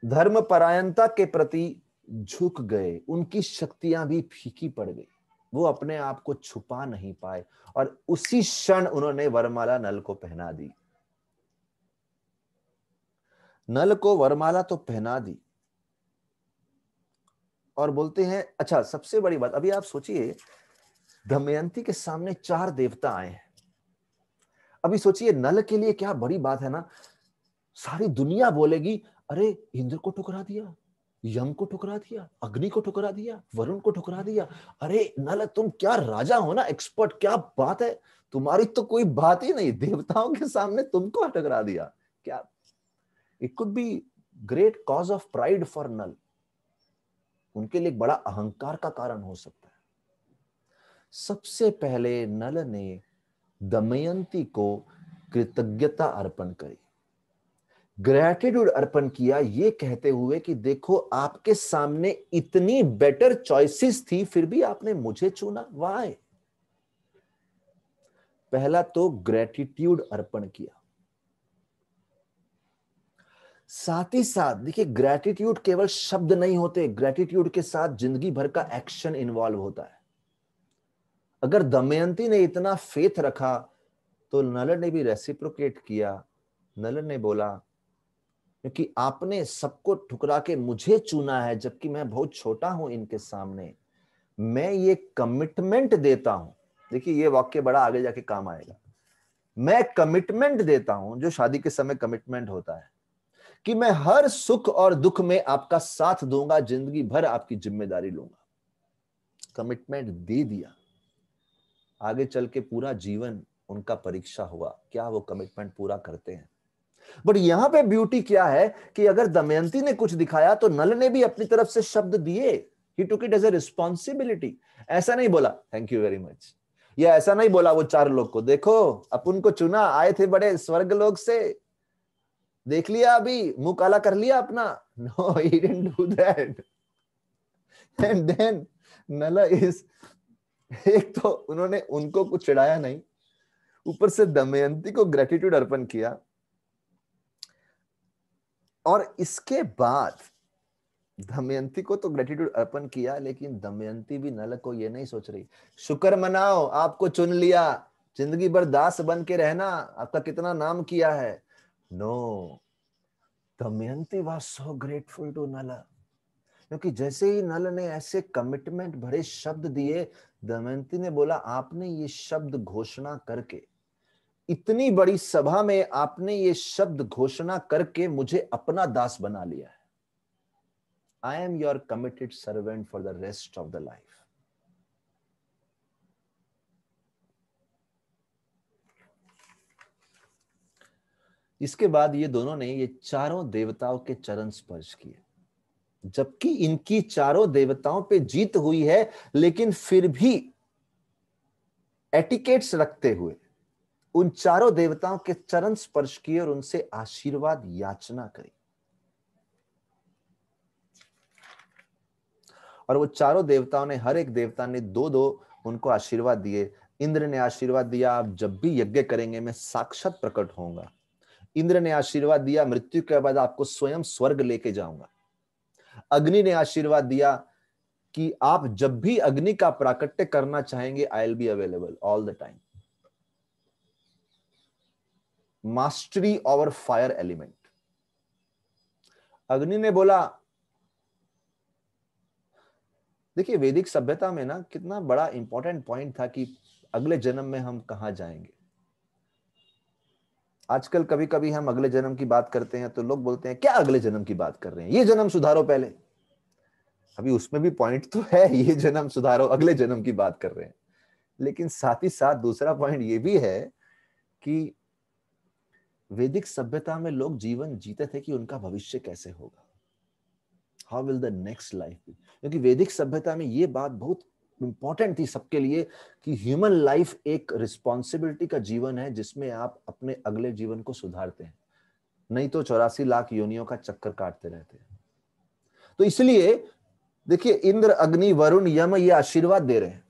Speaker 1: धर्मपरायणता के प्रति झुक गए, उनकी शक्तियां भी फीकी पड़ गई, वो अपने आप को छुपा नहीं पाए, और उसी क्षण उन्होंने वरमाला नल को पहना दी। नल को वरमाला तो पहना दी, और बोलते हैं, अच्छा सबसे बड़ी बात, अभी आप सोचिए दमयंती के सामने 4 देवता आए हैं। अभी सोचिए नल के लिए क्या बड़ी बात है ना, सारी दुनिया बोलेगी अरे इंद्र को ठुकरा दिया, यम को ठुकरा दिया, अग्नि को ठुकरा दिया, वरुण को ठुकरा दिया, अरे नल तुम क्या राजा हो ना, एक्सपर्ट, क्या बात है, तुम्हारी तो कोई बात ही नहीं, देवताओं के सामने तुमको ठुकरा दिया, क्या। It could be great cause of pride for Nala, उनके लिए एक बड़ा अहंकार का कारण हो सकता है। सबसे पहले नल ने दमयंती को कृतज्ञता अर्पण करी, ग्रेटिट्यूड अर्पण किया, ये कहते हुए कि देखो आपके सामने इतनी बेटर चॉइसेस थी, फिर भी आपने मुझे चुना, व्हाई। पहला तो ग्रेटिट्यूड अर्पण किया। साथ ही साथ देखिए, ग्रेटिट्यूड केवल शब्द नहीं होते, ग्रेटिट्यूड के साथ जिंदगी भर का एक्शन इन्वॉल्व होता है। अगर दमयंती ने इतना फेथ रखा तो नल ने भी रेसिप्रोकेट किया। नल ने बोला क्योंकि आपने सबको ठुकरा के मुझे चुना है, जबकि मैं बहुत छोटा हूं इनके सामने, मैं ये कमिटमेंट देता हूं। देखिए ये वाक्य बड़ा आगे जाके काम आएगा। मैं कमिटमेंट देता हूं, जो शादी के समय कमिटमेंट होता है, कि मैं हर सुख और दुख में आपका साथ दूंगा, जिंदगी भर आपकी जिम्मेदारी लूंगा। कमिटमेंट दे दिया, आगे चल के पूरा जीवन उनका परीक्षा हुआ, क्या वो कमिटमेंट पूरा करते हैं। बट यहां पे ब्यूटी क्या है कि अगर दमयंती ने कुछ दिखाया तो नल ने भी अपनी तरफ से शब्द दिए। He took it as a responsibility. ऐसा नहीं बोला थैंक यू वेरी मच, या ऐसा नहीं बोला वो 4 लोग को, देखो अपन को चुना, आए थे बड़े स्वर्ग लोग से, देख लिया अभी मुंह काला कर लिया अपना। No he didn't do that. And then Nal is, एक तो उन्होंने उनको कुछ चिढ़ाया नहीं, ऊपर से दमयंती को ग्रेटिट्यूड अर्पण किया, और इसके बाद दमयंती को तो ग्रेटिट्यूड अर्पण किया, लेकिन दमयंती भी नल को ये नहीं सोच रही शुक्र मनाओ आपको चुन लिया, जिंदगी भर दास बन के रहना, आपका कितना नाम किया है। No, Damayanti was so grateful to Nal, क्योंकि जैसे ही नल ने ऐसे कमिटमेंट भरे शब्द दिए, दमयंती ने बोला आपने ये शब्द घोषणा करके, इतनी बड़ी सभा में आपने ये शब्द घोषणा करके मुझे अपना दास बना लिया है। I am your committed servant for the rest of the life. इसके बाद ये दोनों ने ये चारों देवताओं के चरण स्पर्श किए, जबकि इनकी चारों देवताओं पे जीत हुई है, लेकिन फिर भी एटिकेट्स रखते हुए उन चारों देवताओं के चरण स्पर्श किए और उनसे आशीर्वाद याचना करी। और वो चारों देवताओं ने, हर एक देवता ने 2-2 उनको आशीर्वाद दिए। इंद्र ने आशीर्वाद दिया आप जब भी यज्ञ करेंगे मैं साक्षात प्रकट होऊंगा। इंद्र ने आशीर्वाद दिया मृत्यु के बाद आपको स्वयं स्वर्ग लेके जाऊंगा। अग्नि ने आशीर्वाद दिया कि आप जब भी अग्नि का प्राकट्य करना चाहेंगे, I will be available all the time. Mastery over fire element. अग्नि ने बोला, देखिए वैदिक सभ्यता में ना कितना बड़ा इंपॉर्टेंट पॉइंट था कि अगले जन्म में हम कहां जाएंगे। आजकल कभी कभी हम अगले जन्म की बात करते हैं तो लोग बोलते हैं क्या अगले जन्म की बात कर रहे हैं, ये जन्म सुधारो पहले। अभी उसमें भी पॉइंट तो है, ये जन्म सुधारो, अगले जन्म की बात कर रहे हैं। लेकिन साथ ही साथ दूसरा पॉइंट ये भी है कि वैदिक सभ्यता में लोग जीवन जीते थे कि उनका भविष्य कैसे होगा, how will the next life be. क्योंकि वैदिक सभ्यता में ये बात बहुत इंपॉर्टेंट थी सबके लिए कि ह्यूमन लाइफ एक रिस्पॉन्सिबिलिटी का जीवन है जिसमें आप अपने अगले जीवन को सुधारते हैं, नहीं तो 84 लाख योनियों का चक्कर काटते रहते हैं। तो इसलिए देखिए इंद्र, अग्नि, वरुण, यम ये आशीर्वाद दे रहे हैं।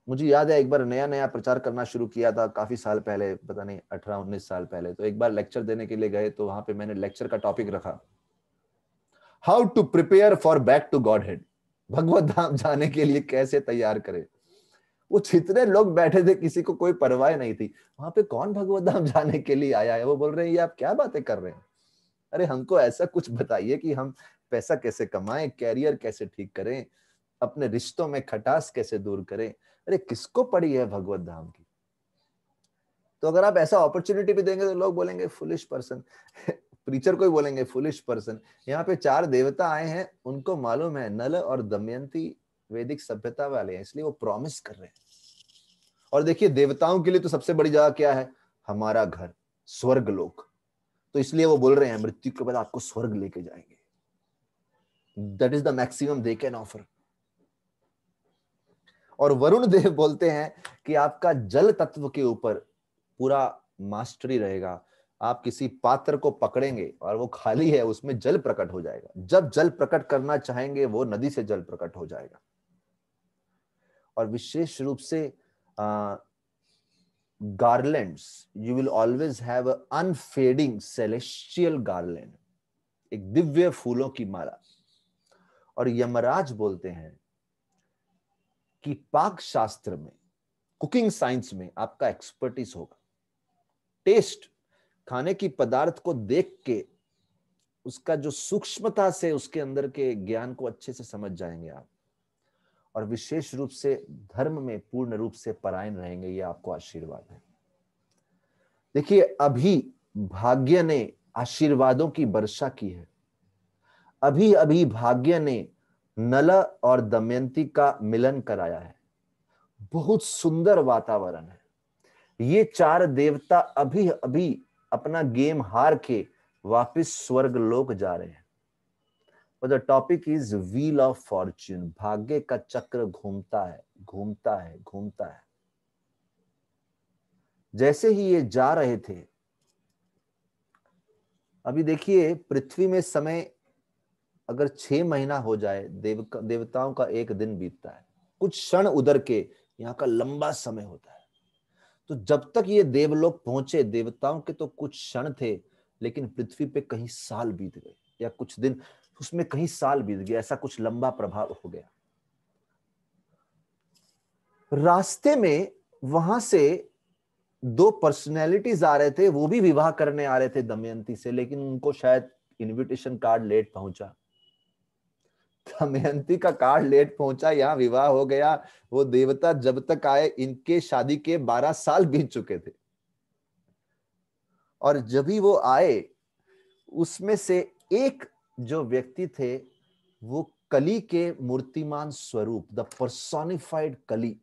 Speaker 1: मुझे याद है एक बार नया नया प्रचार करना शुरू किया था काफी साल पहले, पता नहीं 18-19 साल पहले। तो एक बार लेक्चर देने के लिए गए तो वहां पे मैंने लेक्चर का टॉपिक रखा, how to prepare for back to Godhead. भगवत धाम जाने के लिए कैसे तैयार करें। वो जितने लोग बैठे थे किसी को कोई परवाह नहीं थी, वहां पे कौन भगवत धाम जाने के लिए आया है। वो बोल रहे हैं ये आप क्या बातें कर रहे हैं, अरे हमको ऐसा कुछ बताइए कि हम पैसा कैसे कमाएं, कैरियर कैसे ठीक करें, अपने रिश्तों में खटास कैसे दूर करें। अरे किसको पड़ी है भगवत धाम की। तो अगर आप ऐसा अपॉर्चुनिटी भी देंगे तो लोग बोलेंगे फुलिश पर्सन प्रीचर को ही बोलेंगे फुलिश पर्सन। यहाँ पे 4 देवता आए हैं, उनको मालूम है नल और दमयंती वैदिक सभ्यता वाले हैं, इसलिए वो प्रॉमिस कर रहे हैं। और देखिए देवताओं के लिए तो सबसे बड़ी जगह क्या है, हमारा घर स्वर्ग लोक। तो इसलिए वो बोल रहे हैं मृत्यु के बाद आपको स्वर्ग लेके जाएंगे, that is the maximum they can offer. और वरुण देव बोलते हैं कि आपका जल तत्व के ऊपर पूरा मास्टरी रहेगा। आप किसी पात्र को पकड़ेंगे और वो खाली है, उसमें जल प्रकट हो जाएगा। जब जल प्रकट करना चाहेंगे वो नदी से जल प्रकट हो जाएगा। और विशेष रूप से garlands, you will always have unfading celestial garland, एक दिव्य फूलों की माला। और यमराज बोलते हैं कि पाक शास्त्र में, कुकिंग साइंस में आपका एक्सपर्टीज होगा। टेस्ट, खाने की पदार्थ को देख के उसका जो सूक्ष्मता से उसके अंदर के ज्ञान को अच्छे से समझ जाएंगे आप। और विशेष रूप से धर्म में पूर्ण रूप से परायण रहेंगे, ये आपको आशीर्वाद है। देखिए अभी भाग्य ने आशीर्वादों की वर्षा की है। अभी अभी भाग्य ने नल और दमयंती का मिलन कराया है। बहुत सुंदर वातावरण है। ये 4 देवता अभी अभी अपना गेम हार के वापस स्वर्ग लोक जा रहे हैं। The topic is wheel of Fortune. भाग्य का चक्र घूमता है, घूमता है, घूमता है। जैसे ही ये जा रहे थे, अभी देखिए पृथ्वी में समय अगर 6 महीना हो जाए, देवताओं का एक दिन बीतता है। कुछ क्षण उधर के यहाँ का लंबा समय होता है। तो जब तक ये देवलोक पहुंचे, देवताओं के तो कुछ क्षण थे, लेकिन पृथ्वी पे कहीं साल बीत गए, या कुछ दिन उसमें कहीं साल बीत गए, ऐसा कुछ लंबा प्रभाव हो गया। रास्ते में वहां से 2 पर्सनैलिटीज आ रहे थे, वो भी विवाह करने आ रहे थे दमयंती से, लेकिन उनको शायद इनविटेशन कार्ड लेट पहुंचा। दमयंती का कार्ड लेट पहुंचा, यहाँ विवाह हो गया। वो देवता जब तक आए, इनके शादी के 12 साल बीत चुके थे। और जब ही वो आए, उसमें से एक जो व्यक्ति थे, वो कली के मूर्तिमान स्वरूप, द पर्सोनिफाइड कली,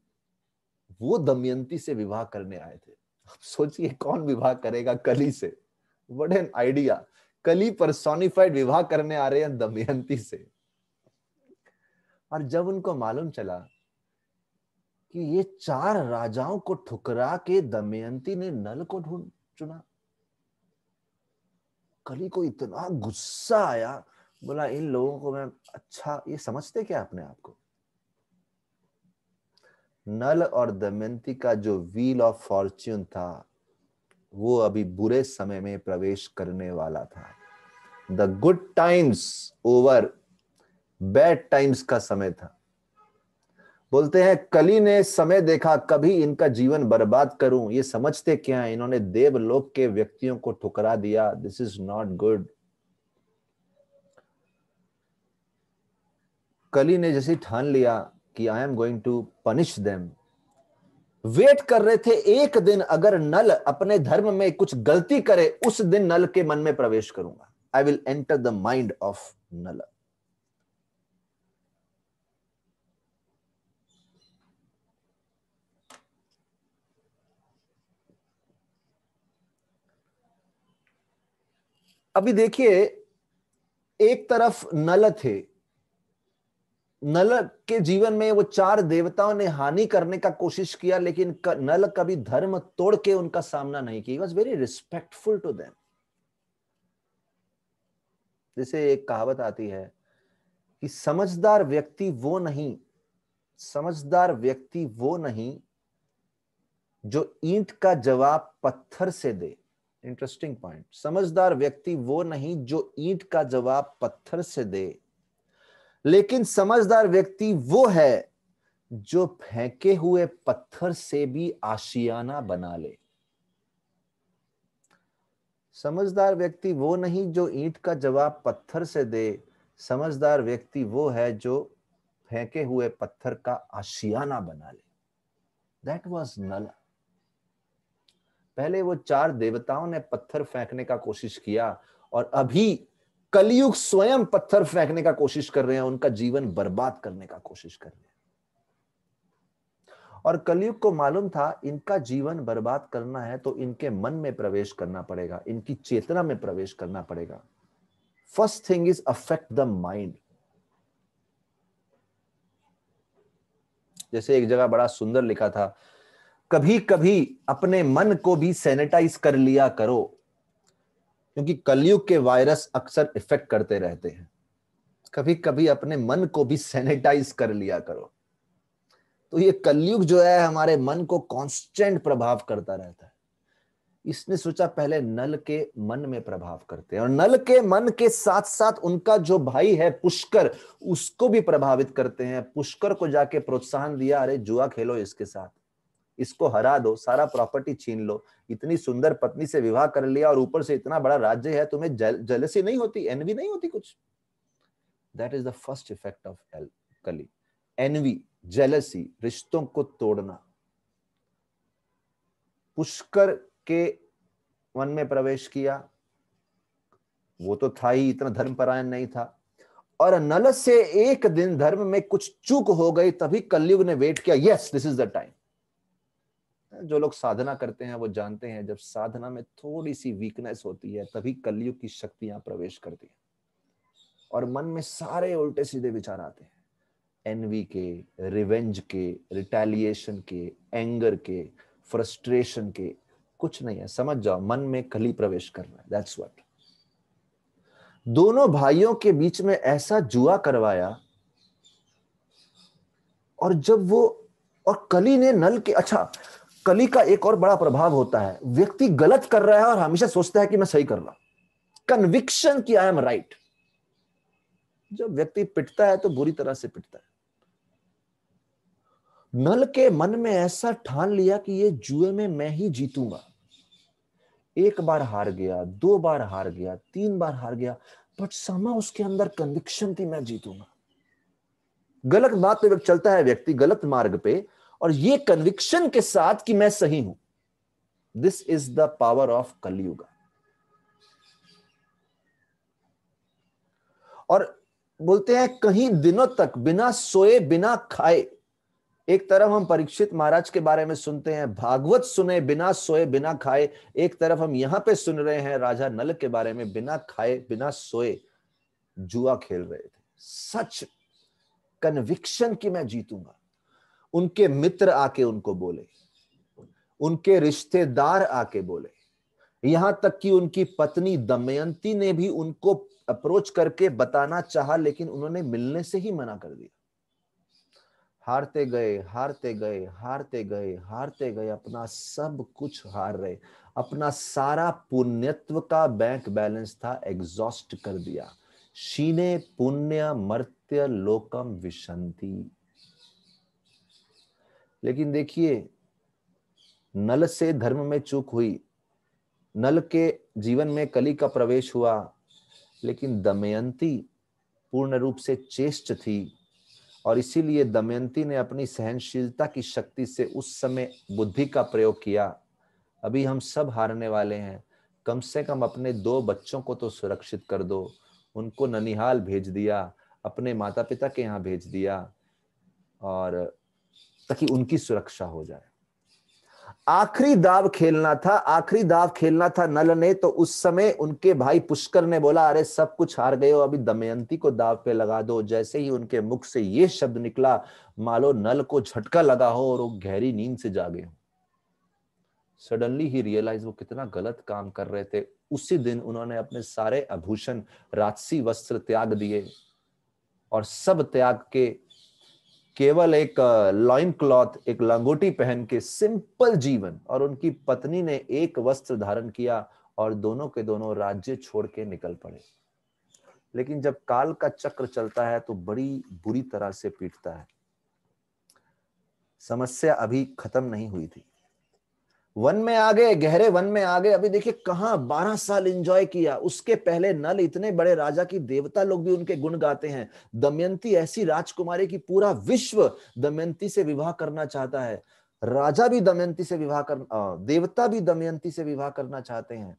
Speaker 1: वो दमयंती से विवाह करने आए थे। अब सोचिए कौन विवाह करेगा कली से। व्हाट एन आइडिया, कली पर्सोनिफाइड विवाह करने आ रहे हैं दमयंती से। और जब उनको मालूम चला कि ये 4 राजाओं को ठुकरा के दमयंती ने नल को चुना, कली को इतना गुस्सा आया। बोला इन लोगों को मैं, अच्छा ये समझते क्या अपने आप को। नल और दमयंती का जो व्हील ऑफ फॉर्च्यून था, वो अभी बुरे समय में प्रवेश करने वाला था। The good times over bad times का समय था। बोलते हैं कली ने समय देखा, कभी इनका जीवन बर्बाद करूं। ये समझते क्या है, इन्होंने देवलोक के व्यक्तियों को ठुकरा दिया। This is not good. Kali ने जैसे ठान लिया कि I am going to punish them, wait कर रहे थे एक दिन अगर नल अपने धर्म में कुछ गलती करे, उस दिन नल के मन में प्रवेश करूंगा। I will enter the mind of Nal. अभी देखिए, एक तरफ नल थे, नल के जीवन में वो चार देवताओं ने हानि करने का कोशिश किया, लेकिन नल कभी धर्म तोड़ के उनका सामना नहीं किया। Was very respectful to them. जैसे एक कहावत आती है कि समझदार व्यक्ति वो नहीं जो ईंट का जवाब पत्थर से दे। Interesting point. समझदार व्यक्ति वो नहीं जो ईंट का जवाब पत्थर से दे, लेकिन समझदार व्यक्ति वो है जो फेंके हुए पत्थर से भी आशियाना बना ले। समझदार व्यक्ति वो नहीं जो ईंट का जवाब पत्थर से दे, समझदार व्यक्ति वो है जो फेंके हुए पत्थर का आशियाना बना ले। दैट वाज नल। पहले वो चार देवताओं ने पत्थर फेंकने का कोशिश किया, और अभी कलयुग स्वयं पत्थर फेंकने का कोशिश कर रहे हैं, उनका जीवन बर्बाद करने का कोशिश कर रहे हैं। और कलयुग को मालूम था इनका जीवन बर्बाद करना है तो इनके मन में प्रवेश करना पड़ेगा, इनकी चेतना में प्रवेश करना पड़ेगा। First thing is affect the mind. जैसे एक जगह बड़ा सुंदर लिखा था, कभी कभी अपने मन को भी सैनिटाइज कर लिया करो, क्योंकि कलयुग के वायरस अक्सर इफेक्ट करते रहते हैं। कभी कभी अपने मन को भी सैनिटाइज कर लिया करो। तो ये कलयुग जो है हमारे मन को कांस्टेंट प्रभाव करता रहता है। इसने सोचा पहले नल के मन में प्रभाव करते हैं, और नल के मन के साथ साथ उनका जो भाई है पुष्कर, उसको भी प्रभावित करते हैं। पुष्कर को जाके प्रोत्साहन दिया, अरे जुआ खेलो इसके साथ, इसको हरा दो, सारा प्रॉपर्टी छीन लो, इतनी सुंदर पत्नी से विवाह कर लिया और ऊपर से इतना बड़ा राज्य है, तुम्हें जेलसी नहीं होती, एनवी नहीं होती कुछ? That is the first effect of कली। एनवी, जेलसी, रिश्तों को तोड़ना। पुष्कर के मन में प्रवेश किया, वो तो था ही, इतना धर्मपरायण नहीं था। और नल से एक दिन धर्म में कुछ चूक हो गई, तभी कलयुग ने वेट किया, yes this is the time. जो लोग साधना करते हैं वो जानते हैं, जब साधना में थोड़ी सी वीकनेस होती है तभी कलयुग की शक्तियां प्रवेश करती हैं, और मन में सारे उल्टे सीधे विचार आते हैं, एनवी के, रिवेंज के, रिटेलिएशन के, एंगर के, फ्रस्ट्रेशन के। कुछ नहीं है, समझ जाओ, मन में कली प्रवेश कर रहा है। That's what. दोनों भाइयों के बीच में ऐसा जुआ करवाया, और जब वो, और कली ने नल के, अच्छा कली का एक और बड़ा प्रभाव होता है, व्यक्ति गलत कर रहा है और हमेशा सोचता है कि मैं सही कर रहा हूं, कन्विक्शन कि आई एम राइट। जब व्यक्ति पिटता है तो बुरी तरह से पिटता है। नल के मन में ऐसा ठान लिया कि ये जुए में मैं ही जीतूंगा। एक बार हार गया, दो बार हार गया, तीन बार हार गया, बट समा उसके अंदर कन्विक्शन थी मैं जीतूंगा। गलत बात पे चलता है व्यक्ति, गलत मार्ग पे, और ये कन्विक्शन के साथ कि मैं सही हूं। This is the power of कलयुग। और बोलते हैं कहीं दिनों तक बिना सोए बिना खाए। एक तरफ हम परीक्षित महाराज के बारे में सुनते हैं, भागवत सुने बिना सोए बिना खाए। एक तरफ हम यहां पे सुन रहे हैं राजा नल के बारे में, बिना खाए बिना सोए जुआ खेल रहे थे। सच कन्विक्शन कि मैं जीतूंगा। उनके मित्र आके उनको बोले, उनके रिश्तेदार आके बोले, यहां तक कि उनकी पत्नी दमयंती ने भी उनको अप्रोच करके बताना चाहा, लेकिन उन्होंने मिलने से ही मना कर दिया। हारते गए, हारते गए, हारते गए, हारते गए, अपना सब कुछ हार रहे, अपना सारा पुण्यत्व का बैंक बैलेंस था एग्जॉस्ट कर दिया। शीने पुण्य मर्त्य लोकम विशंति। लेकिन देखिए, नल से धर्म में चूक हुई, नल के जीवन में कली का प्रवेश हुआ, लेकिन दमयंती पूर्ण रूप से चेष्ट थी और इसीलिए दमयंती ने अपनी सहनशीलता की शक्ति से उस समय बुद्धि का प्रयोग किया। अभी हम सब हारने वाले हैं, कम से कम अपने 2 बच्चों को तो सुरक्षित कर दो। उनको ननिहाल भेज दिया, अपने माता पिता के यहाँ भेज दिया, और ताकि उनकी सुरक्षा हो जाए। आखिरी दाव खेलना था, आखिरी दाव खेलना था नल ने। तो उस समय उनके भाई पुष्कर ने बोला, अरे सब कुछ हार गए हो, अभी दमयंती को दाव पे लगा दो। जैसे ही उनके मुख से ये शब्द निकला, मानो नल को झटका लगा हो और वो गहरी नींद से जागे हो। सडनली ही रियलाइज वो कितना गलत काम कर रहे थे। उसी दिन उन्होंने अपने सारे आभूषण, राजसी वस्त्र त्याग दिए और सब त्याग के केवल एक लॉइन क्लॉथ, एक लंगोटी पहन के सिंपल जीवन, और उनकी पत्नी ने एक वस्त्र धारण किया और दोनों के दोनों राज्य छोड़ के निकल पड़े। लेकिन जब काल का चक्र चलता है तो बड़ी बुरी तरह से पीटता है। समस्या अभी खत्म नहीं हुई थी, वन में आ गए, गहरे वन में आ गए। अभी देखिए कहां 12 साल एंजॉय किया। उसके पहले नल इतने बड़े राजा की देवता लोग भी उनके गुण गाते हैं। दमयंती ऐसी राजकुमारी की पूरा विश्व दमयंती से विवाह करना चाहता है। राजा भी दमयंती से विवाह कर, देवता भी दमयंती से विवाह करना चाहते हैं।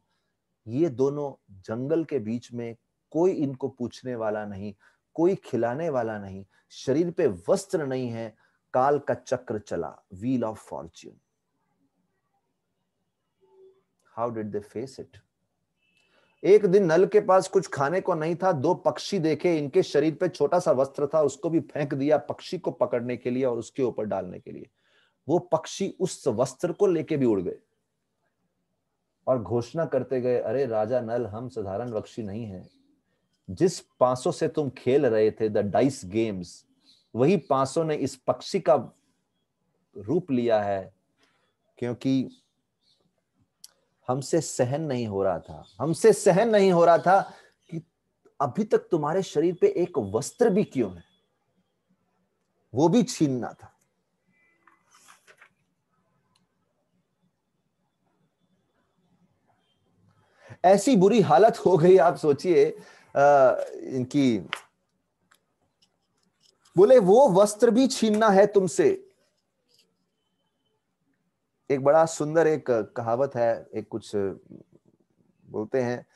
Speaker 1: ये दोनों जंगल के बीच में, कोई इनको पूछने वाला नहीं, कोई खिलाने वाला नहीं, शरीर पे वस्त्र नहीं है। काल का चक्र चला, wheel of Fortune. How did they face it? एक दिन नल के पास कुछ खाने को नहीं था। 2 पक्षी देखे, इनके शरीर पे छोटा सा वस्त्र था, उसको भी फेंक दिया पक्षी को पकड़ने के लिए और उसके ऊपर डालने के लिए। वो पक्षी उस वस्त्र को लेके भी उड़ गए और घोषणा करते गए, अरे राजा नल, हम साधारण पक्षी नहीं हैं। जिस पांसों से तुम खेल रहे थे, द डाइस गेम्स, वही पांसों ने इस पक्षी का रूप लिया है, क्योंकि हमसे सहन नहीं हो रहा था, हमसे सहन नहीं हो रहा था कि अभी तक तुम्हारे शरीर पे एक वस्त्र भी क्यों है, वो भी छीनना था। ऐसी बुरी हालत हो गई, आप सोचिए इनकी। बोले वो वस्त्र भी छीनना है तुमसे। एक बड़ा सुंदर एक कहावत है, एक कुछ बोलते हैं,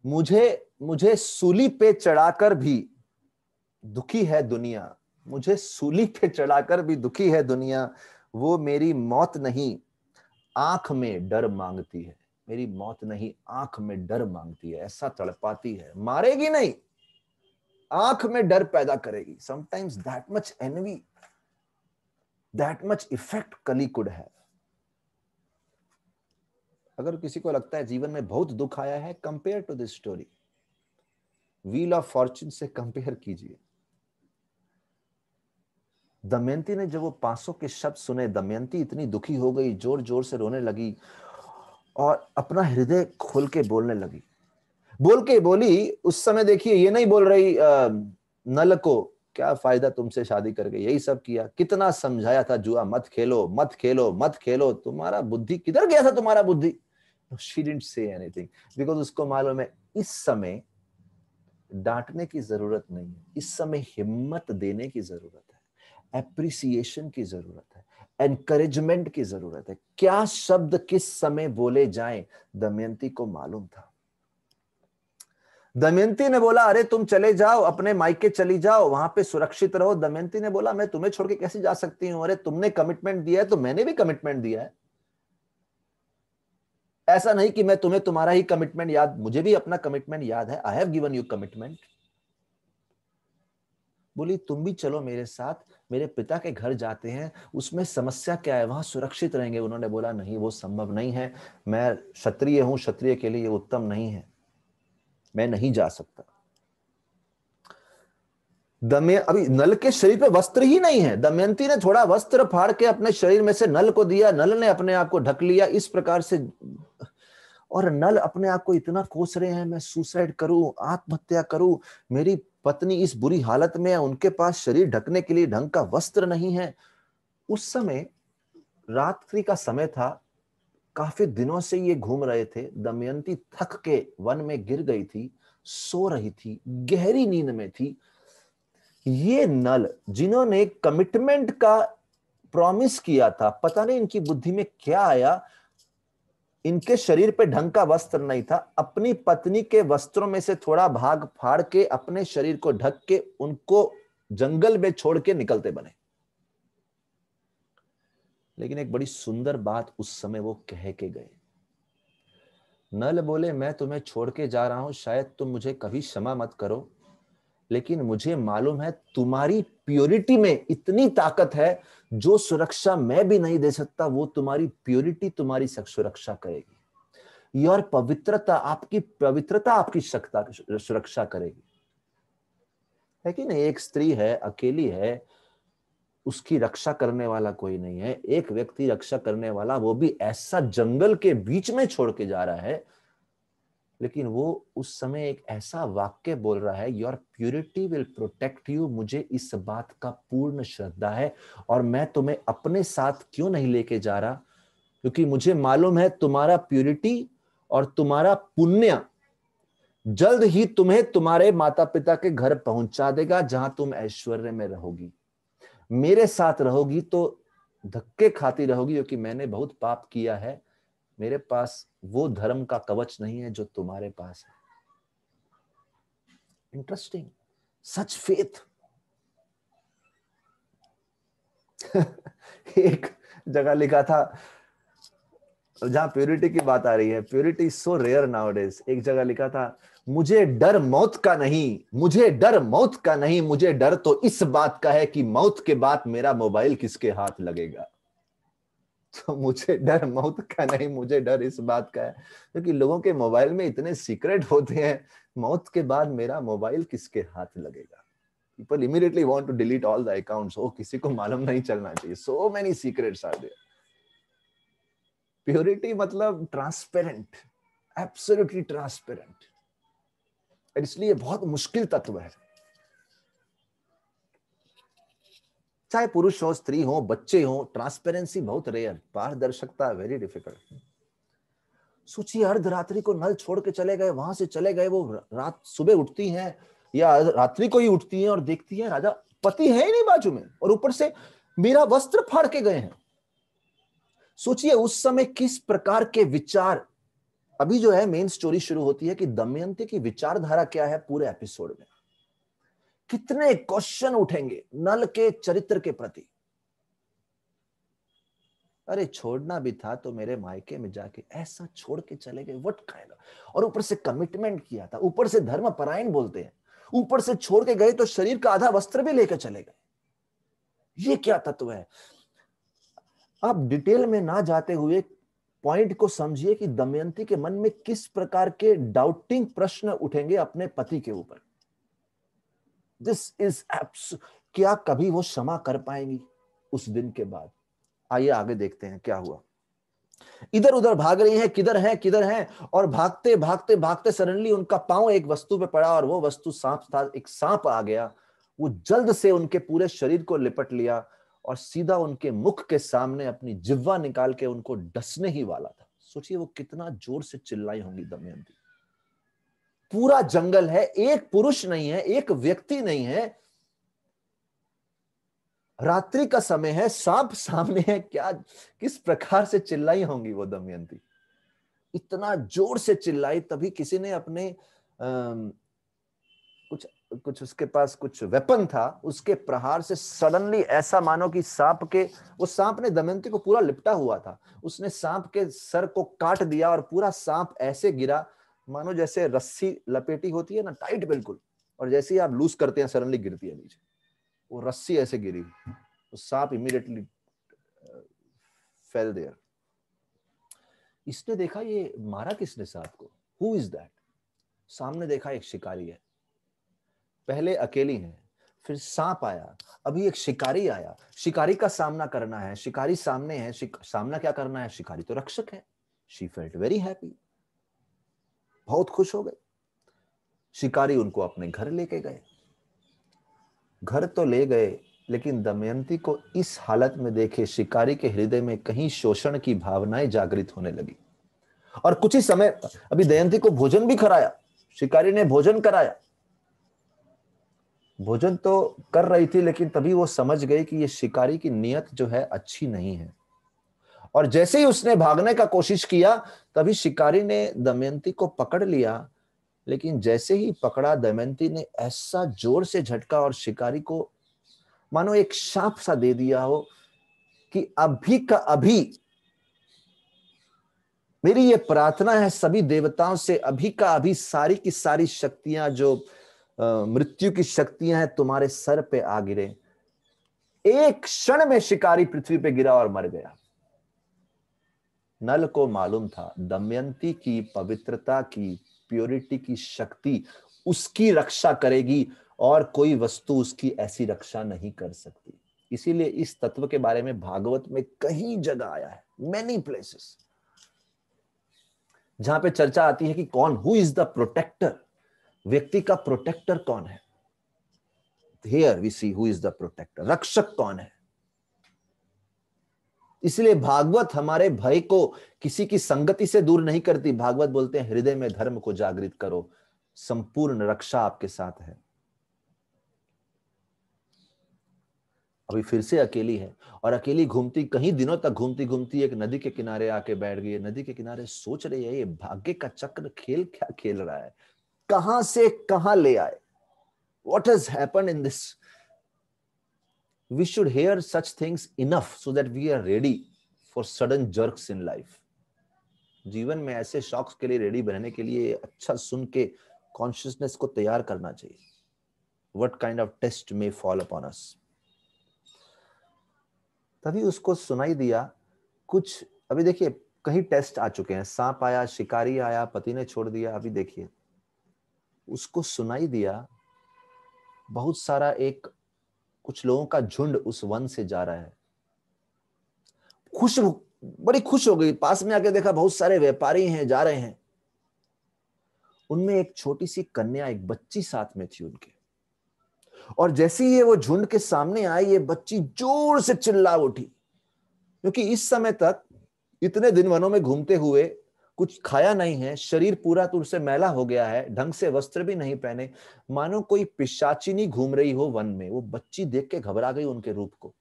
Speaker 1: मुझे सूली पे चढ़ाकर भी दुखी है दुनिया, मुझे सूली पे चढ़ाकर भी दुखी है दुनिया, वो मेरी मौत नहीं आंख में डर मांगती है। मेरी मौत नहीं, आंख में डर मांगती है, ऐसा तड़पाती है, मारेगी नहीं, आंख में डर पैदा करेगी। Sometimes that much envy, that much effect Kali could है। अगर किसी को लगता है जीवन में बहुत दुख आया है, compare to this story, wheel of fortune से कंपेयर कीजिए। दमयंती ने जब वो 500 के शब्द सुने, दमयंती इतनी दुखी हो गई, जोर जोर से रोने लगी और अपना हृदय खोल के बोलने लगी। बोल के बोली, उस समय देखिए ये नहीं बोल रही नल को, क्या फायदा तुमसे शादी करके, यही सब किया, कितना समझाया था, जुआ मत खेलो, मत खेलो, मत खेलो, तुम्हारा बुद्धि किधर गया था, तुम्हारा बुद्धि। She didn't say anything because उसको मालूम है इस समय डांटने की जरूरत नहीं है, इस समय हिम्मत देने की जरूरत है, एप्रिसिएशन की जरूरत है, एनकरेजमेंट की जरूरत है। क्या शब्द किस समय बोले जाएं, दमयंती को मालूम था। दमयंती ने बोला, अरे तुम चले जाओ, अपने मायके चली जाओ, वहां पे सुरक्षित रहो। दमयंती ने बोला, मैं तुम्हें छोड़ के कैसे जा सकती हूं, अरे तुमने कमिटमेंट दिया है तो मैंने भी कमिटमेंट दिया है। ऐसा नहीं कि मैं तुम्हें तुम्हारा ही कमिटमेंट याद, मुझे भी अपना कमिटमेंट याद है, I have given you commitment. बोली तुम भी चलो मेरे साथ, मेरे पिता के घर जाते हैं, उसमें समस्या क्या है, वहां सुरक्षित रहेंगे। उन्होंने बोला नहीं, वो संभव नहीं है, मैं क्षत्रिय हूं, क्षत्रिय के लिए ये उत्तम नहीं है, मैं नहीं जा सकता। अभी नल के शरीर पे वस्त्र ही नहीं है। दमयंती ने थोड़ा वस्त्र फाड़ के अपने शरीर में से नल को दिया, नल ने अपने आप को ढक लिया इस प्रकार से, और नल अपने आप को इतना कोस रहे हैं, मैं सुसाइड करूं, आत्महत्या करूं, मेरी पत्नी इस बुरी हालत में है, उनके पास शरीर ढकने के लिए ढंग का वस्त्र नहीं है। उस समय रात्रि का समय था, काफी दिनों से ये घूम रहे थे। दमयंती थक के वन में गिर गई थी, सो रही थी, गहरी नींद में थी। ये नल जिन्होंने कमिटमेंट का प्रॉमिस किया था, पता नहीं इनकी बुद्धि में क्या आया, इनके शरीर पे ढंग का वस्त्र नहीं था, अपनी पत्नी के वस्त्रों में से थोड़ा भाग फाड़ के अपने शरीर को ढक के उनको जंगल में छोड़ के निकलते बने। लेकिन एक बड़ी सुंदर बात उस समय वो कह के गए। नल बोले, मैं तुम्हें छोड़ के जा रहा हूं, शायद तुम मुझे कभी क्षमा मत करो, लेकिन मुझे मालूम है तुम्हारी प्योरिटी में इतनी ताकत है, जो सुरक्षा मैं भी नहीं दे सकता, वो तुम्हारी प्योरिटी तुम्हारी सुरक्षा करेगी। और पवित्रता, आपकी पवित्रता आपकी सुरक्षा करेगी। है कि नहीं? एक स्त्री है, अकेली है, उसकी रक्षा करने वाला कोई नहीं है। एक व्यक्ति रक्षा करने वाला, वो भी ऐसा जंगल के बीच में छोड़ के जा रहा है। लेकिन वो उस समय एक ऐसा वाक्य बोल रहा है, your purity will protect you. मुझे इस बात का पूर्ण श्रद्धा है, और मैं तुम्हें अपने साथ क्यों नहीं लेके जा रहा, क्योंकि मुझे मालूम है तुम्हारा प्योरिटी और तुम्हारा पुण्य जल्द ही तुम्हें तुम्हारे माता पिता के घर पहुंचा देगा, जहां तुम ऐश्वर्य में रहोगी। मेरे साथ रहोगी तो धक्के खाती रहोगी, क्योंकि मैंने बहुत पाप किया है। मेरे पास वो धर्म का कवच नहीं है जो तुम्हारे पास है। इंटरेस्टिंग, सच फेथ। एक जगह लिखा था, जहां प्योरिटी की बात आ रही है, प्योरिटी सो रेयर नाउडेज, एक जगह लिखा था, मुझे डर मौत का नहीं, मुझे डर मौत का नहीं, मुझे डर तो इस बात का है कि मौत के बाद मेरा मोबाइल किसके हाथ लगेगा। तो मुझे डर मौत का नहीं, मुझे डर इस बात का है, क्योंकि लोगों के मोबाइल में इतने सीक्रेट होते हैं, मौत के बाद मेरा मोबाइल किसके हाथ लगेगा। People immediately want to delete all the accounts. Oh, किसी को मालूम नहीं चलना चाहिए। So many secrets are there. Purity मतलब ट्रांसपेरेंट, एब्सोल्युटली ट्रांसपेरेंट। इसलिए बहुत मुश्किल तत्व है। चाहे पुरुष हो, स्त्री हो, बच्चे हो, ट्रांसपेरेंसी बहुत रेयर, पारदर्शिता वेरी डिफिकल्ट। सोचिए, अर्धरात्रि को नल छोड़ के चले गए, वहां से चले गए, वो रात सुबह उठती हैं या रात्रि को ही उठती हैं और देखती हैं राजा पति है ही नहीं बाजू में, और ऊपर से मेरा वस्त्र फाड़ के गए हैं। सोचिए उस समय किस प्रकार के विचार। अभी जो है मेन स्टोरी शुरू होती है कि दमयंती की विचारधारा क्या है पूरे एपिसोड में। कितने क्वेश्चन उठेंगे नल के चरित्र के प्रति। अरे छोड़ना भी था तो मेरे मायके में जाके ऐसा छोड़ के चले गए, व्हाट काइंड। और ऊपर से कमिटमेंट किया था, ऊपर से धर्म परायण बोलते हैं, ऊपर से छोड़ के गए तो शरीर का आधा वस्त्र भी लेकर चले गए। ये क्या तत्व है। आप डिटेल में ना जाते हुए पॉइंट को समझिए कि दमयंती के मन में किस प्रकार के डाउटिंग प्रश्न उठेंगे अपने पति के ऊपर। दिस इज क्या कभी वो क्षमा कर पाएंगी उस दिन के बाद। आइए आगे देखते हैं क्या हुआ। इधर उधर भाग रही हैं, किधर हैं किधर हैं, और भागते भागते भागते सडनली उनका पांव एक वस्तु पे पड़ा, और वो वस्तु सांप था। एक सांप आ गया, वो जल्द से उनके पूरे शरीर को लिपट लिया और सीधा उनके मुख के सामने अपनी जिह्वा निकाल के उनको डसने ही वाला था। सोचिए वो कितना जोर से चिल्लाई होंगी दमयंती। पूरा जंगल है, एक पुरुष नहीं है, एक व्यक्ति नहीं है, रात्रि का समय है, सांप सामने है, क्या किस प्रकार से चिल्लाई होंगी वो दमयंती। इतना जोर से चिल्लाई, तभी किसी ने अपने कुछ उसके पास कुछ वेपन था, उसके प्रहार से सडनली ऐसा मानो कि सांप के, वो सांप ने दमयंती को पूरा लिपटा हुआ था, उसने सांप के सर को काट दिया और पूरा सांप ऐसे गिरा मानो जैसे रस्सी लपेटी होती है ना टाइट बिल्कुल, और जैसे ही आप लूज करते हैं सडनली गिरती है नीचे, वो रस्सी ऐसे गिरी, तो सांप इमीडिएटली फेल देयर। इसने देखा ये मारा किसने सांप को, हु इज दैट। सामने देखा एक शिकारी है, पहले अकेली है, फिर सांप आया, अभी एक शिकारी आया, शिकारी का सामना करना है, शिकारी सामने है, सामना क्या करना है, शिकारी तो रक्षक है। She felt very happy. बहुत खुश हो गए। शिकारी उनको अपने घर लेके गए। घर तो ले गए, लेकिन दमयंती को इस हालत में देखे शिकारी के हृदय में कहीं शोषण की भावनाएं जागृत होने लगी। और कुछ ही समय अभी दमयंती को भोजन भी कराया, शिकारी ने भोजन कराया। भोजन तो कर रही थी, लेकिन तभी वो समझ गई कि ये शिकारी की नीयत जो है अच्छी नहीं है। और जैसे ही उसने भागने का कोशिश किया, तभी शिकारी ने दमयंती को पकड़ लिया। लेकिन जैसे ही पकड़ा, दमयंती ने ऐसा जोर से झटका और शिकारी को मानो एक शाप सा दे दिया हो कि अभी का अभी मेरी ये प्रार्थना है सभी देवताओं से, अभी का अभी सारी की सारी शक्तियां जो मृत्यु की शक्तियां हैं तुम्हारे सर पे आ गिरे। एक क्षण में शिकारी पृथ्वी पे गिरा और मर गया। नल को मालूम था दमयंती की पवित्रता की, प्योरिटी की शक्ति उसकी रक्षा करेगी और कोई वस्तु उसकी ऐसी रक्षा नहीं कर सकती। इसीलिए इस तत्व के बारे में भागवत में कई जगह आया है, मेनी प्लेसेस, जहां पे चर्चा आती है कि कौन, हु इज द प्रोटेक्टर, व्यक्ति का प्रोटेक्टर कौन है। Here we see who is the protector, रक्षक कौन है। इसलिए भागवत हमारे भय को किसी की संगति से दूर नहीं करती। भागवत बोलते हैं हृदय में धर्म को जागृत करो, संपूर्ण रक्षा आपके साथ है। अभी फिर से अकेली है और अकेली घूमती, कहीं दिनों तक घूमती घूमती एक नदी के किनारे आके बैठ गई। नदी के किनारे सोच रही है ये भाग्य का चक्र खेल क्या खेल रहा है, कहां से कहां ले आए, what has happened in this. We should hear such things enough so that we are ready for sudden jerks in life. जीवन में ऐसे शॉक्स के लिए रेडी बनने के लिए अच्छा सुन के कॉन्शियसनेस को तैयार करना चाहिए। What kind of test may fall upon us? तभी उसको सुनाई दिया कुछ। अभी देखिए कहीं टेस्ट आ चुके हैं, सांप आया, शिकारी आया, पति ने छोड़ दिया। अभी देखिए उसको सुनाई दिया बहुत सारा एक कुछ लोगों का झुंड उस वन से जा रहा है। बड़ी खुश हो गई, पास में आके देखा बहुत सारे व्यापारी हैं, जा रहे हैं। उनमें एक छोटी सी कन्या, एक बच्ची साथ में थी उनके। और जैसे ही ये वो झुंड के सामने आई, ये बच्ची जोर से चिल्ला उठी, क्योंकि इस समय तक इतने दिन वनों में घूमते हुए कुछ खाया नहीं है, शरीर पूरा तौर से मैला हो गया है, ढंग से वस्त्र भी नहीं पहने, मानो कोई पिशाचिनी घूम रही हो वन में। वो बच्ची देख के घबरा गई उनके रूप को।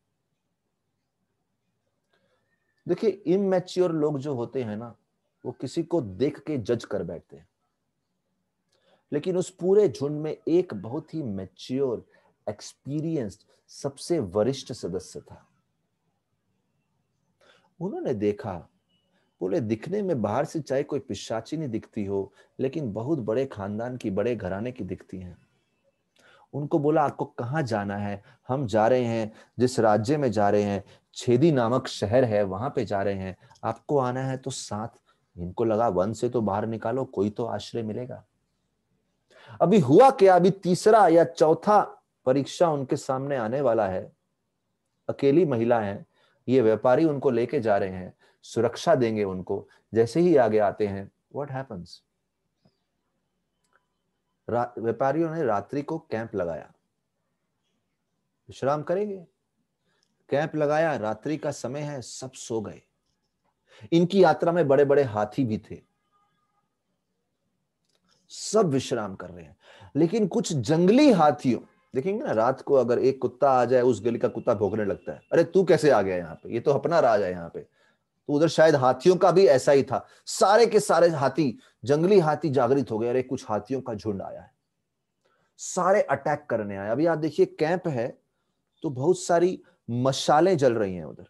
Speaker 1: देखिए इमैच्योर लोग जो होते हैं ना, वो किसी को देख के जज कर बैठते हैं। लेकिन उस पूरे झुंड में एक बहुत ही मैच्योर, एक्सपीरियंस्ड, सबसे वरिष्ठ सदस्य था। उन्होंने देखा, बोले दिखने में बाहर से चाहे कोई पिशाची नहीं दिखती हो, लेकिन बहुत बड़े खानदान की, बड़े घराने की दिखती हैं। उनको बोला आपको कहाँ जाना है? हम जा रहे हैं जिस राज्य में जा रहे हैं, छेदी नामक शहर है, वहां पे जा रहे हैं, आपको आना है तो साथ। इनको लगा वन से तो बाहर निकालो, कोई तो आश्रय मिलेगा। अभी हुआ क्या, अभी तीसरा या चौथा परीक्षा उनके सामने आने वाला है। अकेली महिला है, ये व्यापारी उनको लेके जा रहे हैं, सुरक्षा देंगे उनको। जैसे ही आगे आते हैं, व्हाट हैपेंस, व्यापारियों ने रात्रि को कैंप लगाया, विश्राम करेंगे, कैंप लगाया। रात्रि का समय है, सब सो गए। इनकी यात्रा में बड़े बड़े हाथी भी थे, सब विश्राम कर रहे हैं। लेकिन कुछ जंगली हाथियों, देखेंगे ना रात को अगर एक कुत्ता आ जाए, उस गली का कुत्ता भौंकने लगता है, अरे तू कैसे आ गया यहाँ पे, ये तो अपना राज है यहाँ पे। तो उधर शायद हाथियों का भी ऐसा ही था। सारे के सारे हाथी, जंगली हाथी जागृत हो गए, अरे कुछ हाथियों का झुंड आया है, सारे अटैक करने आए। अभी आप देखिए कैंप है तो बहुत सारी मशालें जल रही हैं उधर,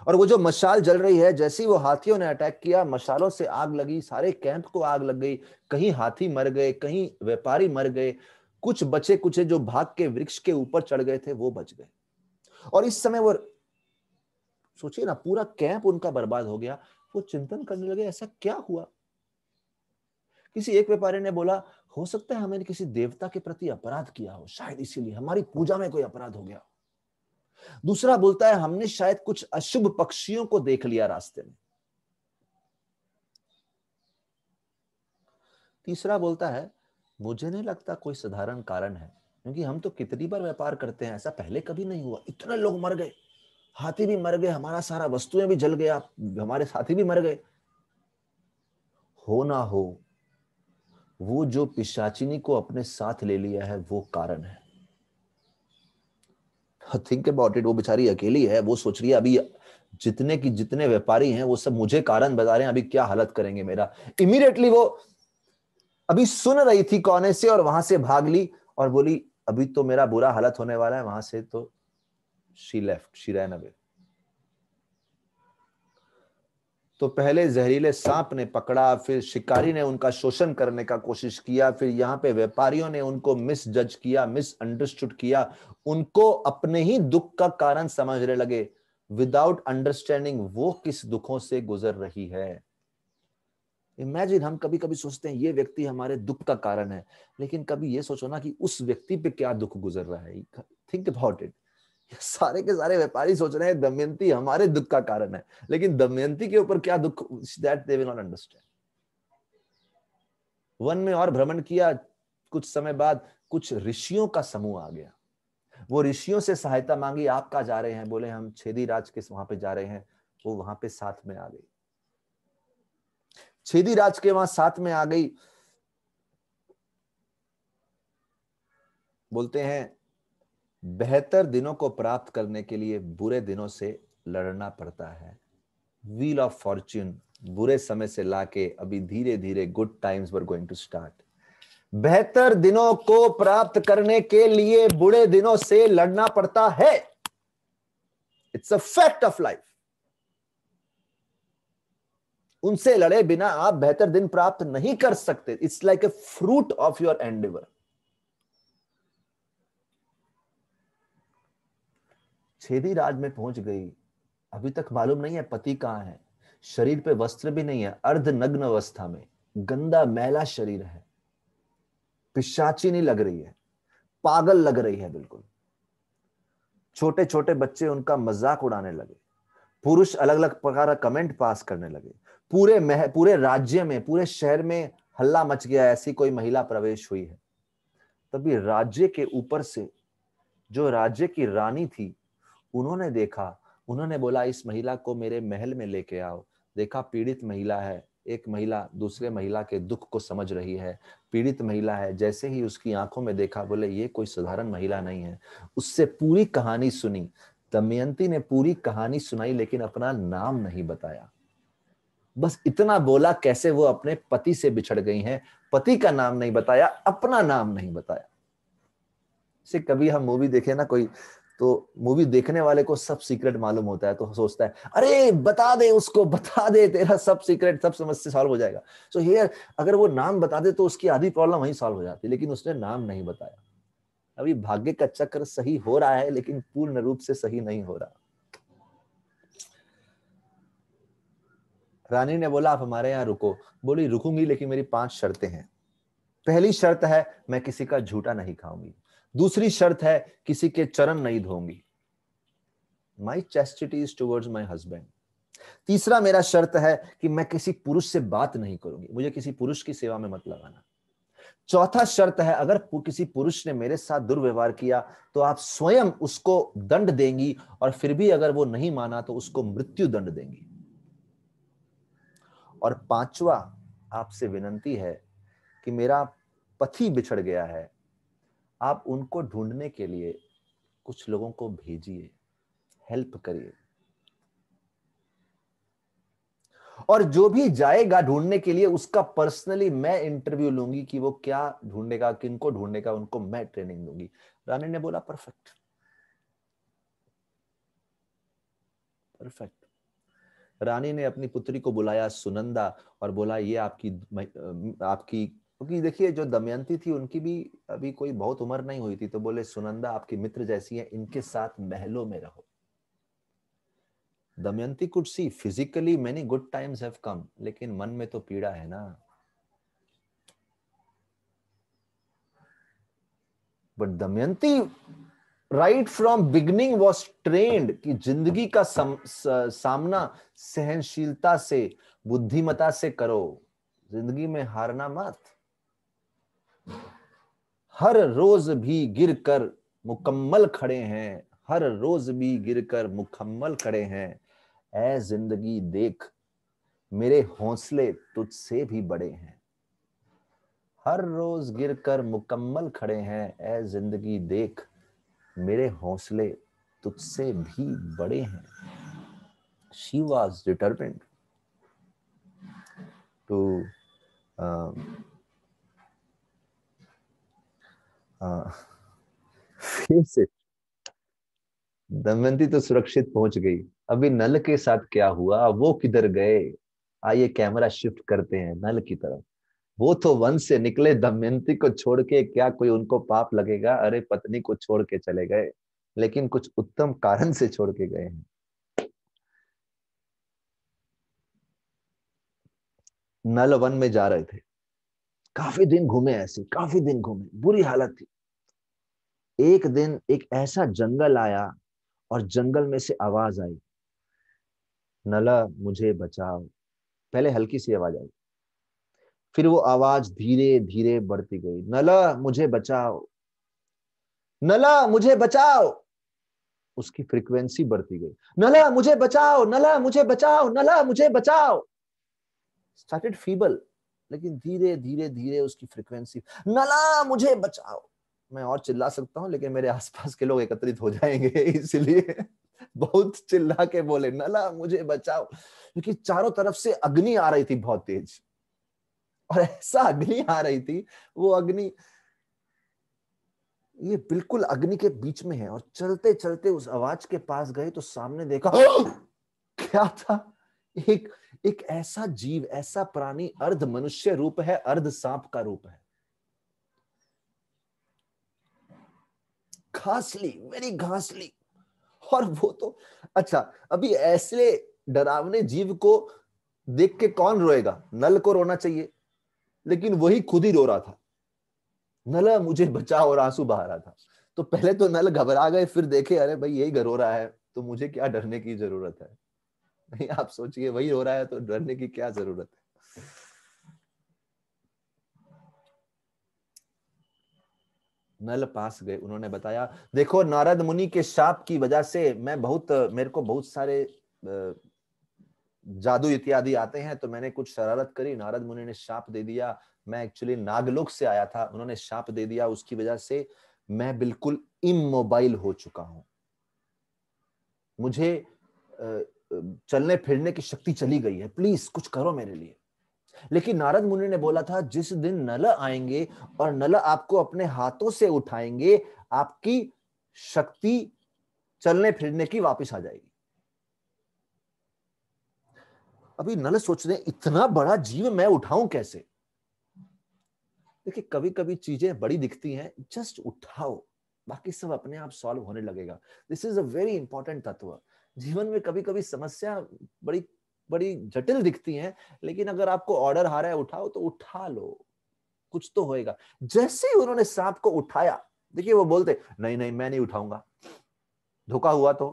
Speaker 1: और वो जो मशाल जल रही है, जैसे ही वो हाथियों ने अटैक किया, मशालों से आग लगी, सारे कैंप को आग लग गई। कहीं हाथी मर गए, कहीं व्यापारी मर गए, कुछ बचे कुचे जो भाग के वृक्ष के ऊपर चढ़ गए थे वो बच गए। और इस समय वो सोचिए ना, पूरा कैंप उनका बर्बाद हो गया। वो चिंतन करने लगे ऐसा क्या हुआ। किसी एक व्यापारी ने बोला हो सकता है हमने किसी देवता के प्रति अपराध किया हो, शायद इसीलिए हमारी पूजा में कोई अपराध हो गया। दूसरा बोलता है हमने शायद कुछ अशुभ पक्षियों को देख लिया रास्ते में। तीसरा बोलता है मुझे नहीं लगता कोई साधारण कारण है, क्योंकि हम तो कितनी बार व्यापार करते हैं, ऐसा पहले कभी नहीं हुआ। इतने लोग मर गए, हाथी भी मर गए, हमारा सारा वस्तुएं भी जल गया, हमारे साथी भी मर गए। हो ना हो, वो जो पिशाचिनी को अपने साथ ले लिया है वो कारण है। Think about it. वो बेचारी अकेली है, वो सोच रही है अभी जितने व्यापारी हैं वो सब मुझे कारण बता रहे हैं, अभी क्या हालत करेंगे मेरा। इमीडिएटली वो अभी सुन रही थी कोने से और वहां से भाग ली और बोली अभी तो मेरा बुरा हालत होने वाला है। वहां से तो she left, she ran away. तो पहले जहरीले सांप ने पकड़ा, फिर शिकारी ने उनका शोषण करने का कोशिश किया, फिर यहाँ पे व्यापारियों ने उनको मिस जज किया, मिस अंडरस्टूड किया, उनको अपने ही दुख का कारण समझने लगे, विदाउट अंडरस्टैंडिंग वो किस दुखों से गुजर रही है। इमेजिन, हम कभी कभी सोचते हैं ये व्यक्ति हमारे दुख का कारण है, लेकिन कभी ये सोचो ना कि उस व्यक्ति पे क्या दुख गुजर रहा है। Think about it. सारे के सारे व्यापारी सोच रहे हैं दमयंती हमारे दुख का कारण है, लेकिन दमयंती के ऊपर क्या दुख, that they will not understand. One में और भ्रमण किया, कुछ समय बाद कुछ ऋषियों का समूह आ गया। वो ऋषियों से सहायता मांगी, आप कहाँ जा रहे हैं? बोले हम छेदी राज के वहां पे जा रहे हैं। वो वहां पे साथ में आ गई, छेदी राज के वहां साथ में आ गई। बोलते हैं बेहतर दिनों को प्राप्त करने के लिए बुरे दिनों से लड़ना पड़ता है। व्हील ऑफ फॉर्च्यून बुरे समय से लाके अभी धीरे धीरे good times were going to start. बेहतर दिनों को प्राप्त करने के लिए बुरे दिनों से लड़ना पड़ता है। It's a fact of life. उनसे लड़े बिना आप बेहतर दिन प्राप्त नहीं कर सकते। It's like a fruit of your endeavour. Chedi राज में पहुंच गई, अभी तक मालूम नहीं है पति कहां है, शरीर पे वस्त्र भी नहीं है, अर्धनग्न अवस्था में, गंदा मैला शरीर है, पिशाचिनी लग रही है, पागल लग रही है बिल्कुल। छोटे छोटे बच्चे उनका मजाक उड़ाने लगे, पुरुष अलग अलग प्रकार का कमेंट पास करने लगे, पूरे राज्य में, पूरे शहर में हल्ला मच गया, ऐसी कोई महिला प्रवेश हुई है। तभी राज्य के ऊपर से जो राज्य की रानी थी, उन्होंने देखा, उन्होंने बोला इस महिला को मेरे महल में लेके आओ। देखा पीड़ित महिला है, एक महिला दूसरे महिला के दुख को समझ रही है, पीड़ित महिला है। जैसे ही उसकी आंखों में देखा, बोले ये कोई साधारण महिला नहीं है। उससे पूरी कहानी सुनी। दमयंती ने पूरी कहानी सुनाई, लेकिन अपना नाम नहीं बताया। बस इतना बोला कैसे वो अपने पति से बिछड़ गई हैं, पति का नाम नहीं बताया, अपना नाम नहीं बताया। से कभी हम मूवी देखे ना कोई, तो मूवी देखने वाले को सब सीक्रेट मालूम होता है, तो सोचता है अरे बता दे उसको, बता दे, तेरा सब सीक्रेट, सब समस्या सॉल्व हो जाएगा। सो हियर अगर वो नाम बता दे तो उसकी आधी प्रॉब्लम वहीं सॉल्व हो जाती, लेकिन उसने नाम नहीं बताया। अभी भाग्य का चक्र सही हो रहा है, लेकिन पूर्ण रूप से सही नहीं हो रहा। रानी ने बोला आप हमारे यहाँ रुको। बोली रुकूंगी, लेकिन मेरी 5 शर्तें हैं। पहली शर्त है मैं किसी का झूठा नहीं खाऊंगी। दूसरी शर्त है किसी के चरण नहीं धोऊंगी। My chastity is towards my husband. तीसरा मेरा शर्त है कि मैं किसी पुरुष से बात नहीं करूंगी, मुझे किसी पुरुष की सेवा में मत लगाना। चौथा शर्त है अगर किसी पुरुष ने मेरे साथ दुर्व्यवहार किया तो आप स्वयं उसको दंड देंगी, और फिर भी अगर वो नहीं माना तो उसको मृत्यु दंड देंगी। और पांचवा आपसे विनंती है कि मेरा पति बिछड़ गया है, आप उनको ढूंढने के लिए कुछ लोगों को भेजिए, हेल्प करिए। और जो भी जाएगा ढूंढने के लिए उसका पर्सनली मैं इंटरव्यू लूंगी कि वो क्या ढूंढेगा, किनको ढूंढेगा, उनको मैं ट्रेनिंग दूंगी। रानी ने बोला परफेक्ट, परफेक्ट। रानी ने अपनी पुत्री को बुलाया सुनंदा, और बोला ये आपकी क्योंकि देखिए जो दमयंती थी उनकी भी अभी कोई बहुत उम्र नहीं हुई थी, तो बोले सुनंदा आपकी मित्र जैसी है, इनके साथ महलों में रहो। Damayanti could see physically many good times have come, लेकिन मन में तो पीड़ा है ना। But Damayanti right from beginning was trained कि जिंदगी का सामना सहनशीलता से, बुद्धिमता से करो, जिंदगी में हारना मत। हर रोज भी गिरकर मुकम्मल खड़े हैं, हर रोज भी गिरकर मुकम्मल खड़े हैं। ऐ जिंदगी देख मेरे हौसले तुझसे भी बड़े हैं। हर रोज गिरकर मुकम्मल खड़े हैं, ऐ जिंदगी देख मेरे हौसले तुझसे भी बड़े हैं। She was determined to face it. Damayanti तो सुरक्षित पहुंच गई। अभी नल के साथ क्या हुआ, वो किधर गए? आइए कैमरा शिफ्ट करते हैं नल की तरफ। वो तो वन से निकले, दमयंती को छोड़ के, क्या कोई उनको पाप लगेगा? अरे पत्नी को छोड़ के चले गए, लेकिन कुछ उत्तम कारण से छोड़ के गए हैं। नल वन में जा रहे थे, काफी दिन घूमे, ऐसे काफी दिन घूमे, बुरी हालत थी। एक दिन एक ऐसा जंगल आया और जंगल में से आवाज आई, नला मुझे बचाओ। पहले हल्की सी आवाज आई, फिर वो आवाज धीरे धीरे बढ़ती गई, नला मुझे बचाओ, नला मुझे बचाओ। उसकी फ्रीक्वेंसी बढ़ती गई, नला मुझे बचाओ, नला मुझे बचाओ, नला मुझे बचाओ। स्टार्टेड फीबल, लेकिन धीरे धीरे धीरे उसकी फ्रीक्वेंसी, नला मुझे बचाओ। मैं और चिल्ला सकता हूं, लेकिन मेरे आसपास के लोग एकत्रित हो जाएंगे, इसलिए बहुत चिल्ला के बोले, नला मुझे बचाओ। क्योंकि चारों तरफ से अग्नि आ रही थी बहुत तेज, और ऐसा अग्नि आ रही थी, वो अग्नि, ये बिल्कुल अग्नि के बीच में है। और चलते चलते उस आवाज के पास गए तो सामने देखा, क्या था? एक एक ऐसा जीव, ऐसा प्राणी, अर्ध मनुष्य रूप है, अर्ध सांप का रूप है। घासली, वेरी घासली। और वो तो, अच्छा, अभी ऐसे डरावने जीव को देख के कौन रोएगा? नल को रोना चाहिए, लेकिन वही खुद ही रो रहा था, नल मुझे बचाओ, और आंसू बहा रहा था। तो पहले तो नल घबरा गए, फिर देखे अरे भाई यही रो रहा है, तो मुझे क्या डरने की जरूरत है? नहीं, आप सोचिए, वही रो रहा है तो डरने की क्या जरूरत है? नल पास गए, उन्होंने बताया, देखो नारद मुनि के शाप की वजह से मैं मेरे को बहुत सारे जादू इत्यादि आते हैं, तो मैंने कुछ शरारत करी, नारद मुनि ने शाप दे दिया। मैं एक्चुअली नागलोक से आया था, उन्होंने शाप दे दिया, उसकी वजह से मैं बिल्कुल इमोबाइल हो चुका हूं। मुझे चलने फिरने की शक्ति चली गई है, प्लीज कुछ करो मेरे लिए। लेकिन नारद मुनि ने बोला था, जिस दिन नल आएंगे और नल आपको अपने हाथों से उठाएंगे, आपकी शक्ति चलने फिरने की वापस आ जाएगी। अभी नल सोच रहे, इतना बड़ा जीव मैं उठाऊं कैसे? देखिए, कभी कभी चीजें बड़ी दिखती हैं, जस्ट उठाओ, बाकी सब अपने आप सॉल्व होने लगेगा। This is a very important तत्व। जीवन में कभी कभी समस्या बड़ी बड़ी जटिल दिखती हैं, लेकिन अगर आपको ऑर्डर आ रहा है उठाओ, तो उठा लो, कुछ तो होएगा। जैसे ही उन्होंने सांप को उठाया, देखिए वो बोलते, नहीं नहीं मैं नहीं उठाऊंगा, धोखा हुआ तो।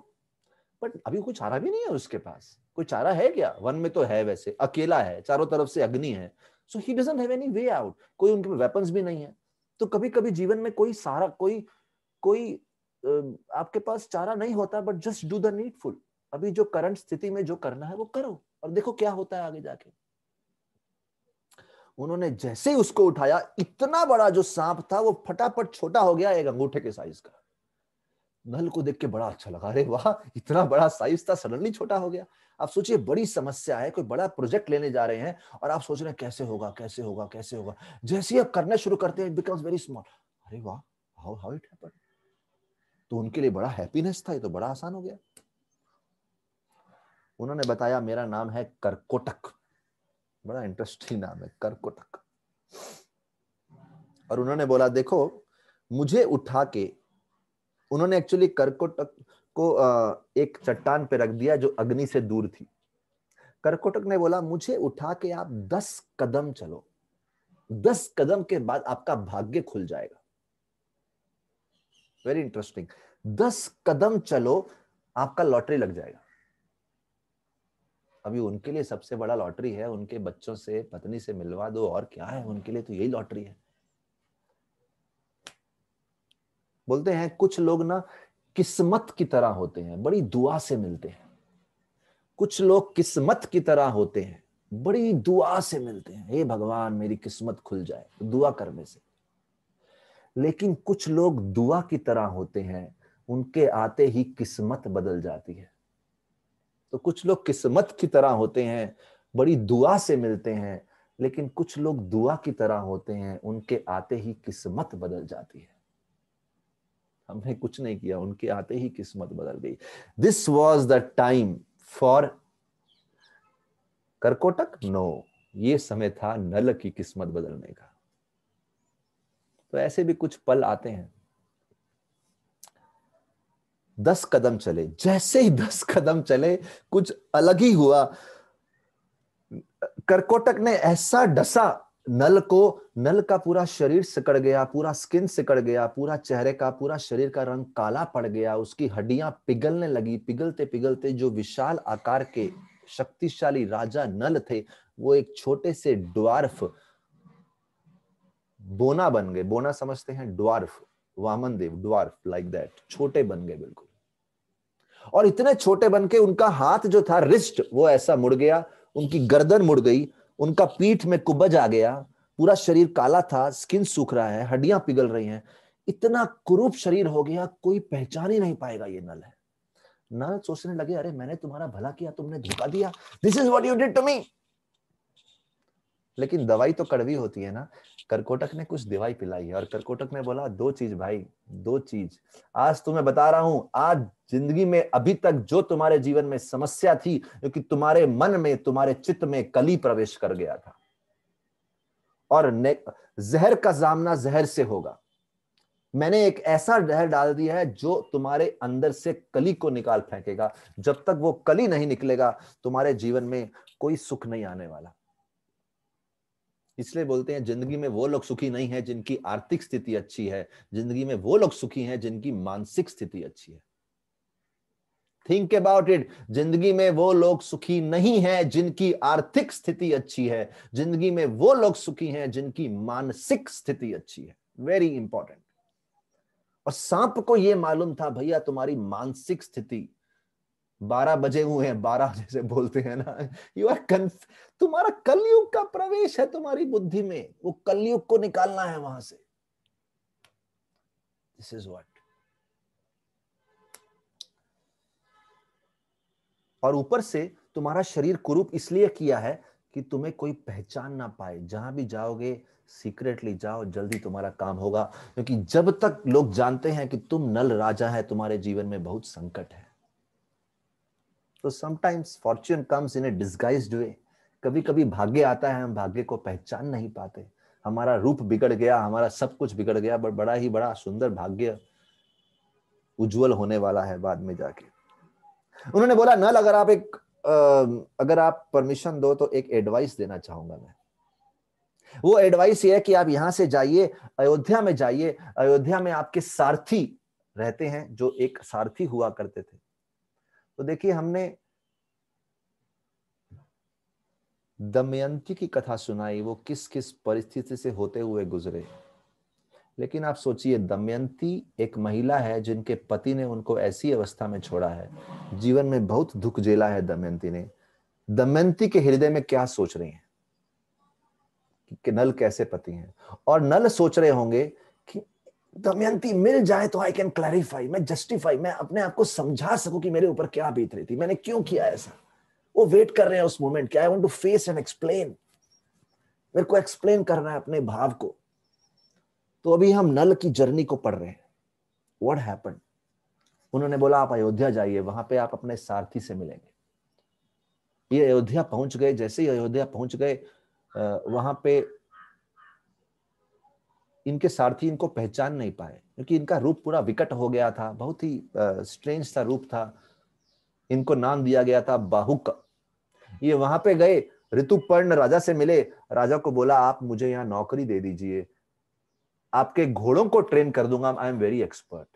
Speaker 1: बट अभी कोई चारा भी नहीं है उसके पास। कोई चारा है क्या? वन में तो है, वैसे अकेला है, चारों तरफ से अग्नि है, so he doesn't have any way out. कोई उनके वेपन्स भी नहीं है। तो कभी कभी जीवन में कोई सारा कोई कोई आपके पास चारा नहीं होता, but just do the needful. अभी जो करंट स्थिति में जो करना है वो करो, और देखो क्या होता है आगे जाके। उन्होंने जैसे ही उसको उठाया, इतना बड़ा जो सांप था वो फटाफट छोटा हो गया, एक अंगूठे के साइज का। नल को देख के बड़ा अच्छा लगा, अरे वाह, इतना बड़ा साइज था, सडनली छोटा हो गया। आप सोचिए, बड़ी समस्या है, कोई बड़ा प्रोजेक्ट लेने जा रहे हैं, और आप सोच रहे हैं कैसे होगा, कैसे होगा, कैसे होगा। जैसे ही आप करना शुरू करते हैं, इट बिकम्स वेरी स्मॉल। अरे वाह, हाउ हाउ इट हैपेंड। तो उनके लिए बड़ा हैप्पीनेस था, ये तो बड़ा आसान हो गया। उन्होंने बताया, मेरा नाम है करकोटक। बड़ा इंटरेस्टिंग नाम है, करकोटक। और उन्होंने बोला, देखो मुझे उठा के, उन्होंने एक्चुअली करकोटक को एक चट्टान पे रख दिया जो अग्नि से दूर थी। करकोटक ने बोला, मुझे उठा के आप 10 कदम चलो, 10 कदम के बाद आपका भाग्य खुल जाएगा। Very interesting. 10 कदम चलो, आपका लॉटरी लग जाएगा। अभी उनके लिए सबसे बड़ा लॉटरी है उनके बच्चों से, पत्नी से मिलवा दो, और क्या है उनके लिए, तो यही लॉटरी है। बोलते हैं कुछ लोग ना किस्मत की तरह होते हैं, बड़ी दुआ से मिलते हैं। कुछ लोग किस्मत की तरह होते हैं, बड़ी दुआ से मिलते हैं, हे भगवान मेरी किस्मत खुल जाए, दुआ करने से। लेकिन कुछ लोग दुआ की तरह होते हैं, उनके आते ही किस्मत बदल जाती है। तो कुछ लोग किस्मत की तरह होते हैं, बड़ी दुआ से मिलते हैं, लेकिन कुछ लोग दुआ की तरह होते हैं, उनके आते ही किस्मत बदल जाती है। हमने कुछ नहीं किया, उनके आते ही किस्मत बदल गई। This was the time for Karkotak? No, ये समय था नल की किस्मत बदलने का। तो ऐसे भी कुछ पल आते हैं। 10 कदम चले, जैसे ही 10 कदम चले कुछ अलग ही हुआ। कर्कोटक ने ऐसा डसा नल को, नल का पूरा शरीर सिकड़ गया, पूरा स्किन सिकड़ गया, पूरा चेहरे का, पूरा शरीर का रंग काला पड़ गया, उसकी हड्डियां पिघलने लगी। पिघलते पिघलते जो विशाल आकार के शक्तिशाली राजा नल थे, वो एक छोटे से ड्वार्फ बोना बन गए। बोना समझते हैं? Dwarf, Vaman Dev, dwarf like that, छोटे बन गए बिल्कुल। और इतने छोटे बन के उनका हाथ जो था रिस्ट, वो ऐसा मुड़ गया, उनकी गर्दन मुड़ गई, उनका पीठ में कुबज आ गया, पूरा शरीर काला था, स्किन सूख रहा है, हड्डियां पिघल रही हैं, इतना कुरूप शरीर हो गया, कोई पहचान ही नहीं पाएगा ये नल है। नल सोचने लगे, अरे मैंने तुम्हारा भला किया, तुमने धोखा दिया, this is what you did to me. लेकिन दवाई तो कड़वी होती है ना। कर्कोटक ने कुछ दवाई पिलाई है, और कर्कोटक ने बोला, दो चीज भाई, दो चीज आज तुम्हें बता रहा हूं। आज जिंदगी में अभी तक जो तुम्हारे जीवन में समस्या थी, क्योंकि तुम्हारे मन में, तुम्हारे चित्त में कली प्रवेश कर गया था, और जहर का सामना जहर से होगा। मैंने एक ऐसा जहर डाल दिया है जो तुम्हारे अंदर से कली को निकाल फेंकेगा। जब तक वो कली नहीं निकलेगा, तुम्हारे जीवन में कोई सुख नहीं आने वाला। इसलिए बोलते हैं जिंदगी में वो लोग सुखी नहीं है जिनकी आर्थिक स्थिति अच्छी है, जिंदगी में वो लोग सुखी हैं जिनकी मानसिक स्थिति अच्छी है। Think about it. जिंदगी में वो लोग सुखी नहीं है जिनकी आर्थिक स्थिति अच्छी है, जिंदगी में वो लोग सुखी हैं जिनकी मानसिक स्थिति अच्छी है। Very important. और सांप को यह मालूम था, भैया तुम्हारी मानसिक स्थिति 12 बजे हुए हैं, 12 जैसे बोलते हैं ना, यू आर तुम्हारा कलयुग का प्रवेश है तुम्हारी बुद्धि में, वो कलयुग को निकालना है वहां से। This is what. और ऊपर से तुम्हारा शरीर कुरूप इसलिए किया है कि तुम्हें कोई पहचान ना पाए। जहां भी जाओगे सीक्रेटली जाओ, जल्दी तुम्हारा काम होगा, क्योंकि जब तक लोग जानते हैं कि तुम नल राजा है, तुम्हारे जीवन में बहुत संकट है। तो sometimes fortune comes in a disguised way. कभी कभी भाग्य आता है, हम भाग्य को पहचान नहीं पाते। हमारा रूप बिगड़ गया, हमारा सब कुछ बिगड़ गया, बट बड़ा ही बड़ा सुंदर भाग्य उज्जवल होने वाला है बाद में जाके। उन्होंने बोला, नल अगर आप परमिशन दो तो एक एडवाइस देना चाहूंगा मैं। वो एडवाइस ये है कि आप यहां से जाइए, अयोध्या में जाइए। अयोध्या में आपके सारथी रहते हैं, जो एक सारथी हुआ करते थे। तो देखिए, हमने दमयंती की कथा सुनाई, वो किस किस परिस्थिति से होते हुए गुजरे। लेकिन आप सोचिए, दमयंती एक महिला है जिनके पति ने उनको ऐसी अवस्था में छोड़ा है, जीवन में बहुत दुख झेला है दमयंती ने। दमयंती के हृदय में क्या सोच रही हैं कि नल कैसे पति हैं, और नल सोच रहे होंगे कि दमयंती मिल जाए तो आई कैन क्लैरिफाई, मैं जस्टिफाई, मैं अपने आप को समझा सकूं कि मेरे ऊपर क्या बीत रही थी, मैंने क्यों किया ऐसा। वो वेट कर रहे हैं उस मोमेंट, क्या I want to face and explain, मेरे को एक्सप्लेन करना है अपने भाव को। तो अभी हम नल की जर्नी को पढ़ रहे हैं। What happened? उन्होंने बोला, आप अयोध्या जाइए, वहां पे आप अपने सारथी से मिलेंगे। ये अयोध्या पहुंच गए। जैसे ही अयोध्या पहुंच गए, वहां पे इनके सारथी इनको पहचान नहीं पाए, क्योंकि इनका रूप पूरा विकट हो गया था, बहुत ही स्ट्रेंज सा रूप था। इनको नाम दिया गया था बाहुक। ये वहां पे गए, ऋतुपर्ण राजा से मिले, राजा को बोला, आप मुझे यहाँ नौकरी दे दीजिए, आपके घोड़ों को ट्रेन कर दूंगा, आई एम वेरी एक्सपर्ट।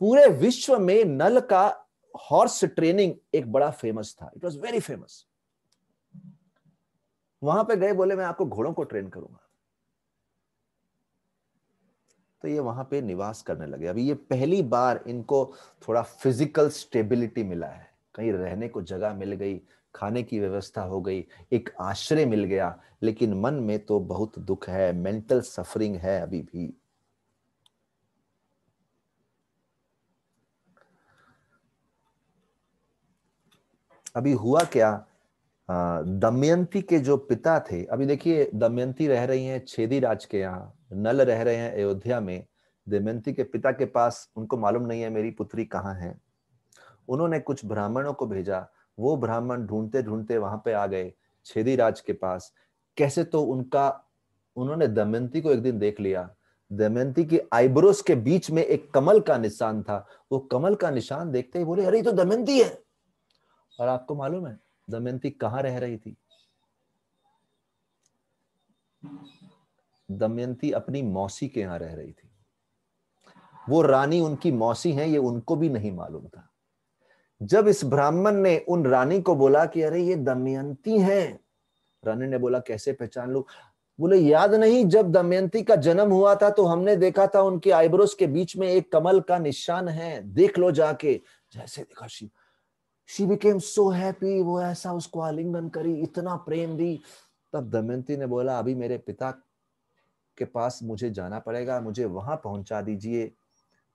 Speaker 1: पूरे विश्व में नल का हॉर्स ट्रेनिंग एक बड़ा फेमस था, इट वॉज वेरी फेमस। वहां पे गए, बोले मैं आपको घोड़ों को ट्रेन करूंगा। तो ये वहां पे निवास करने लगे। अभी ये पहली बार इनको थोड़ा फिजिकल स्टेबिलिटी मिला है, कहीं रहने को जगह मिल गई, खाने की व्यवस्था हो गई, एक आश्रय मिल गया, लेकिन मन में तो बहुत दुख है, मेंटल सफरिंग है अभी भी। अभी हुआ क्या, दमयंती के जो पिता थे, अभी देखिए दमयंती रह रही हैं छेदी राज के यहाँ, नल रह रहे हैं अयोध्या में। दमयंती के पिता के पास उनको मालूम नहीं है मेरी पुत्री कहाँ है। उन्होंने कुछ ब्राह्मणों को भेजा, वो ब्राह्मण ढूंढते ढूंढते वहां पे आ गए छेदी राज के पास। कैसे तो उन्होंने दमयंती को एक दिन देख लिया। दमयंती की आईब्रोज के बीच में एक कमल का निशान था। वो कमल का निशान देखते ही बोले, अरे ये तो दमयंती है। और आपको मालूम है दमयंती कहाँ रह रही थी? दमयंती अपनी मौसी के यहाँ रह रही थी। वो रानी उनकी मौसी है, ये उनको भी नहीं मालूम था। जब इस ब्राह्मण ने उन रानी को बोला कि अरे ये दमयंती है, रानी ने बोला कैसे पहचान लूं? बोले याद नहीं, जब दमयंती का जन्म हुआ था तो हमने देखा था उनके आईब्रोज के बीच में एक कमल का निशान है, देख लो जाके। जैसे देखा शी बिकेम सो हैप्पी, वो ऐसा उसको आलिंगन करी, इतना प्रेम दी। तब दमयंती ने बोला अभी मेरे पिता के पास मुझे जाना पड़ेगा, मुझे वहां पहुंचा दीजिए।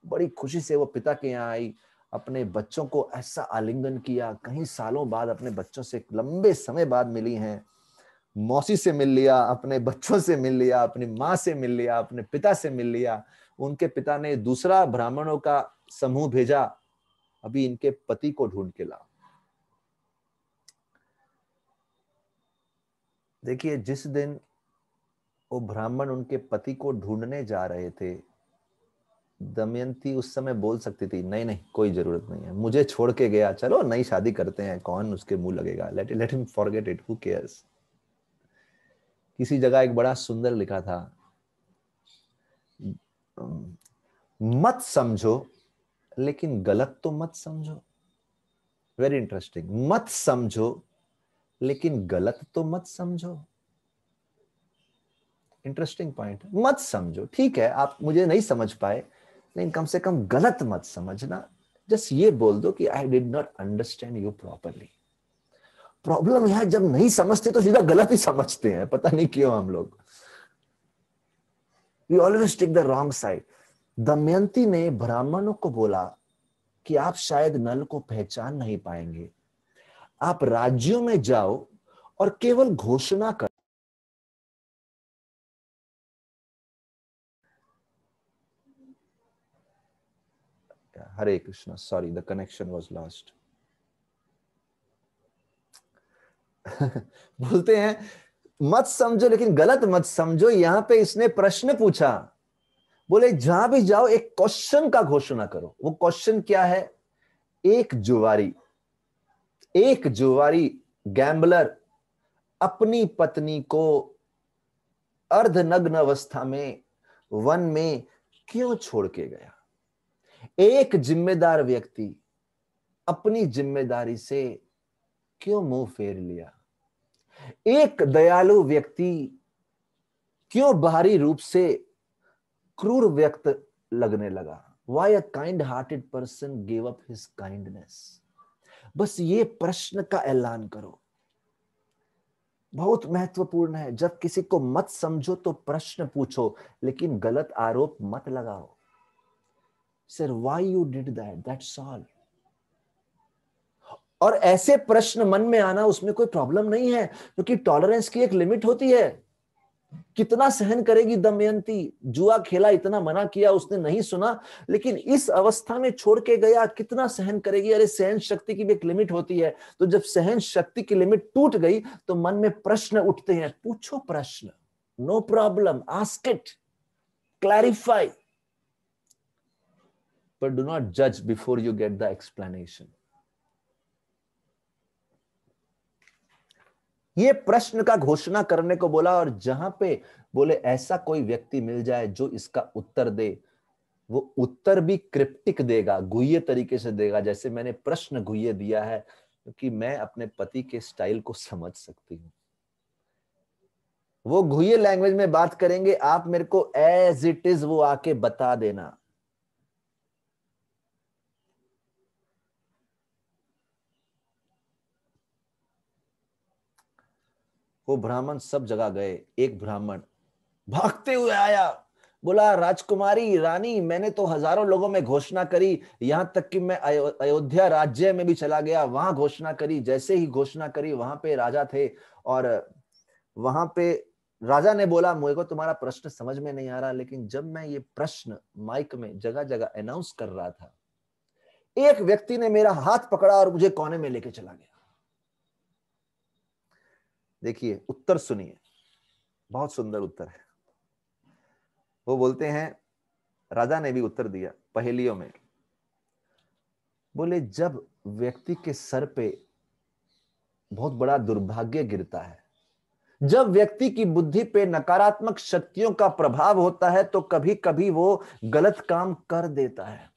Speaker 1: बड़ी खुशी से वो पिता के यहाँ आई, अपने बच्चों को ऐसा आलिंगन किया। कहीं सालों बाद अपने बच्चों से लंबे समय बाद मिली हैं। मौसी से मिल लिया, अपने बच्चों से मिल लिया, अपनी माँ से मिल लिया, अपने पिता से मिल लिया। उनके पिता ने दूसरा ब्राह्मणों का समूह भेजा, अभी इनके पति को ढूंढ के लाओ। देखिए जिस दिन वो ब्राह्मण उनके पति को ढूंढने जा रहे थे, दमयंती उस समय बोल सकती थी नहीं नहीं कोई जरूरत नहीं है, मुझे छोड़ के गया, चलो नई शादी करते हैं, कौन उसके मुंह लगेगा, let him forget it, who cares. किसी जगह एक बड़ा सुंदर लिखा था, मत समझो लेकिन गलत तो मत समझो। वेरी इंटरेस्टिंग, मत समझो लेकिन गलत तो मत समझो। Interesting point. मत समझो, ठीक है आप मुझे नहीं समझ पाए, लेकिन कम से कम गलत मत समझना। जस्ट ये बोल दो कि I did not understand you properly. Problem यह है जब नहीं समझते तो सीधा गलत ही समझते हैं, पता नहीं क्यों हम लोग। We always take the wrong side. Damayanti ने ब्राह्मणों को बोला कि आप शायद नल को पहचान नहीं पाएंगे, आप राज्यों में जाओ और केवल घोषणा कर। Hare Krishna, sorry the connection was lost. बोलते हैं मत समझो लेकिन गलत मत समझो। यहां पे इसने प्रश्न पूछा, बोले जहां भी जाओ एक क्वेश्चन का घोषणा करो। वो क्वेश्चन क्या है? एक जुआरी गैम्बलर अपनी पत्नी को अर्धनग्न अवस्था में वन में क्यों छोड़ के गया? एक जिम्मेदार व्यक्ति अपनी जिम्मेदारी से क्यों मुंह फेर लिया? एक दयालु व्यक्ति क्यों बाहरी रूप से क्रूर व्यक्त लगने लगा? Why a kind-hearted person gave up his kindness? बस ये प्रश्न का ऐलान करो, बहुत महत्वपूर्ण है। जब किसी को मत समझो तो प्रश्न पूछो, लेकिन गलत आरोप मत लगाओ। Sir why you did that? That's all. और ऐसे प्रश्न मन में आना उसमें कोई प्रॉब्लम नहीं है, क्योंकि टॉलरेंस की एक लिमिट होती है। कितना सहन करेगी दमयंती? जुआ खेला, इतना मना किया, उसने नहीं सुना, लेकिन इस अवस्था में छोड़ के गया, कितना सहन करेगी? अरे सहन शक्ति की भी एक लिमिट होती है। तो जब सहन शक्ति की लिमिट टूट गई तो मन में प्रश्न उठते हैं। पूछो प्रश्न, no problem, ask it, clarify, but do not जज before you get the explanation. ये प्रश्न का घोषणा करने को बोला, और जहां पे बोले ऐसा कोई व्यक्ति मिल जाए जो इसका उत्तर दे, वो उत्तर भी क्रिप्टिक देगा, गुह्य तरीके से देगा, जैसे मैंने प्रश्न गुह्य दिया है, क्योंकि मैं अपने पति के स्टाइल को समझ सकती हूँ। वो घुये लैंग्वेज में बात करेंगे, आप मेरे को एज इट इज वो आके बता देना। वो ब्राह्मण सब जगह गए। एक ब्राह्मण भागते हुए आया, बोला राजकुमारी रानी, मैंने तो हजारों लोगों में घोषणा करी, यहां तक कि मैं अयोध्या राज्य में भी चला गया, वहां घोषणा करी। जैसे ही घोषणा करी, वहां पे राजा थे और वहां पे राजा ने बोला मुझे को तुम्हारा प्रश्न समझ में नहीं आ रहा, लेकिन जब मैं ये प्रश्न माइक में जगह जगह अनाउंस कर रहा था, एक व्यक्ति ने मेरा हाथ पकड़ा और मुझे कोने में लेके चला गया। देखिए उत्तर सुनिए, बहुत सुंदर उत्तर है। वो बोलते हैं, राजा ने भी उत्तर दिया पहेलियों में। बोले जब व्यक्ति के सर पे बहुत बड़ा दुर्भाग्य गिरता है, जब व्यक्ति की बुद्धि पे नकारात्मक शक्तियों का प्रभाव होता है, तो कभी कभी वो गलत काम कर देता है।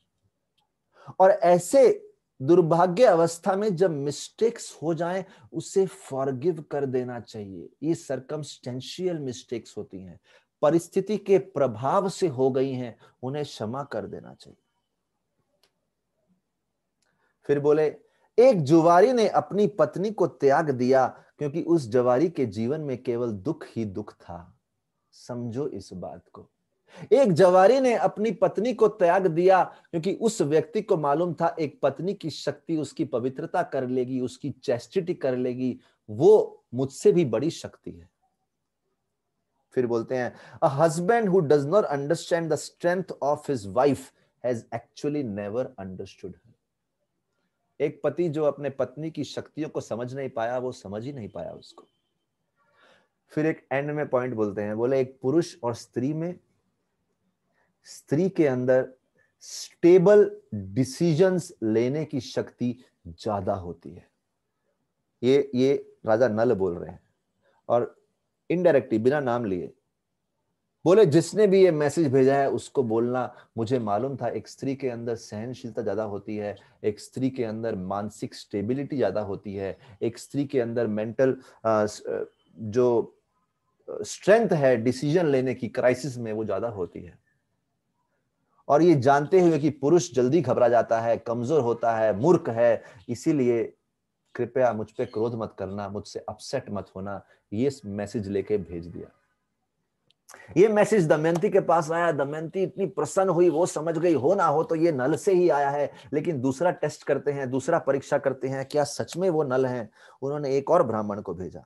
Speaker 1: और ऐसे दुर्भाग्य अवस्था में जब मिस्टेक्स हो जाएं, उसे फॉरगिव कर देना चाहिए। ये सरकमस्टेंशियल मिस्टेक्स होती हैं, परिस्थिति के प्रभाव से हो गई हैं, उन्हें क्षमा कर देना चाहिए। फिर बोले एक जुआरी ने अपनी पत्नी को त्याग दिया क्योंकि उस जुआरी के जीवन में केवल दुख ही दुख था। समझो इस बात को। एक जुआरी ने अपनी पत्नी को त्याग दिया क्योंकि उस व्यक्ति को मालूम था एक पत्नी की शक्ति उसकी पवित्रता कर लेगी, उसकी चैस्टिटी कर लेगी, वो मुझसे भी बड़ी शक्ति है। फिर बोलते हैं a husband who does not understand the strength of his wife has actually never understood हर। एक पति जो अपने पत्नी की शक्तियों को समझ नहीं पाया, वो समझ ही नहीं पाया उसको। फिर एक एंड में पॉइंट बोलते हैं, बोले एक पुरुष और स्त्री में, स्त्री के अंदर स्टेबल डिसीजंस लेने की शक्ति ज्यादा होती है। ये राजा नल बोल रहे हैं और इनडायरेक्टली बिना नाम लिए बोले जिसने भी ये मैसेज भेजा है उसको बोलना, मुझे मालूम था एक स्त्री के अंदर सहनशीलता ज्यादा होती है, एक स्त्री के अंदर मानसिक स्टेबिलिटी ज्यादा होती है, एक स्त्री के अंदर मेंटल जो स्ट्रेंथ है डिसीजन लेने की क्राइसिस में वो ज्यादा होती है। और ये जानते हुए कि पुरुष जल्दी घबरा जाता है, कमजोर होता है, मूर्ख है, इसीलिए कृपया मुझ पे क्रोध मत करना, मुझसे अपसेट मत होना, ये मैसेज लेके भेज दिया। ये मैसेज दमयंती के पास आया, दमयंती इतनी प्रसन्न हुई, वो समझ गई हो ना हो तो ये नल से ही आया है। लेकिन दूसरा टेस्ट करते हैं, दूसरा परीक्षा करते हैं, क्या सच में वो नल हैं। उन्होंने एक और ब्राह्मण को भेजा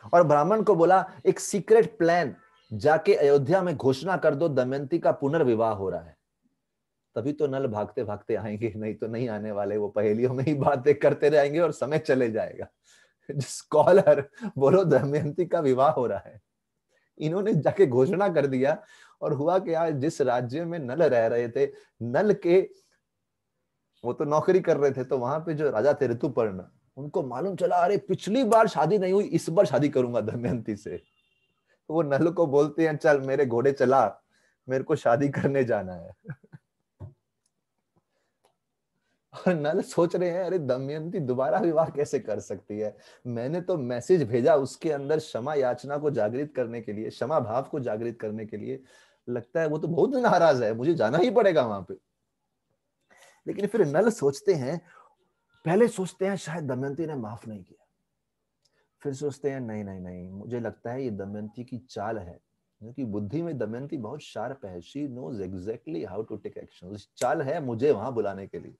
Speaker 1: और ब्राह्मण को बोला एक सीक्रेट प्लान, जाके अयोध्या में घोषणा कर दो दमयंती का पुनर्विवाह हो रहा है। तभी तो नल भागते भागते आएंगे, नहीं तो नहीं आने वाले, वो पहेलियों में ही बातें करते रहेंगे और समय चले जाएगा। स्कॉलर बोलो दमयंती का विवाह हो रहा है। इन्होंने जाके घोषणा कर दिया और हुआ कि आज जिस राज्य में नल रह रहे थे, नल के वो तो नौकरी कर रहे थे, तो वहां पे जो राजा थे ऋतुपर्ण, उनको मालूम चला अरे पिछली बार शादी नहीं हुई, इस बार शादी करूंगा दमयंती से। तो वो नल को बोलते हैं चल मेरे घोड़े चला, मेरे को शादी करने जाना है। और नल सोच रहे हैं अरे दमयंती दोबारा विवाह कैसे कर सकती है, मैंने तो मैसेज भेजा उसके अंदर क्षमा याचना को जागृत करने के लिए, क्षमा भाव को जागृत करने के लिए, लगता है वो तो बहुत नाराज है, मुझे जाना ही पड़ेगा वहां पे। लेकिन फिर नल सोचते हैं, पहले सोचते हैं शायद दमयंती ने माफ नहीं किया, फिर सोचते हैं नहीं नहीं नहीं, मुझे लगता है ये दमयंती की चाल है, क्योंकि बुद्धि में दमयंती बहुत शार्प है, she knows exactly how to take action, चाल है मुझे वहां बुलाने के लिए।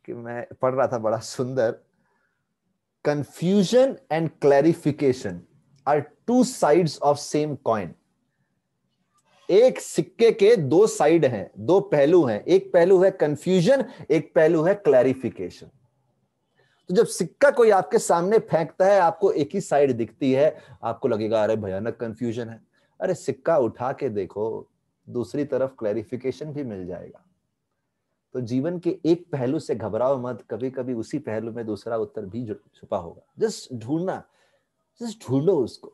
Speaker 1: कि मैं पढ़ रहा था बड़ा सुंदर, confusion and clarification are two sides of same coin. एक सिक्के के दो साइड हैं, दो पहलू हैं, एक पहलू है कंफ्यूजन, एक पहलू है क्लैरिफिकेशन। तो जब सिक्का कोई आपके सामने फेंकता है, आपको एक ही साइड दिखती है, आपको लगेगा अरे भयानक कंफ्यूजन है। अरे सिक्का उठा के देखो, दूसरी तरफ क्लैरिफिकेशन भी मिल जाएगा। तो जीवन के एक पहलू से घबराओ मत, कभी कभी उसी पहलू में दूसरा उत्तर भी छुपा होगा। जस्ट ढूंढना, जस्ट ढूंढो उसको,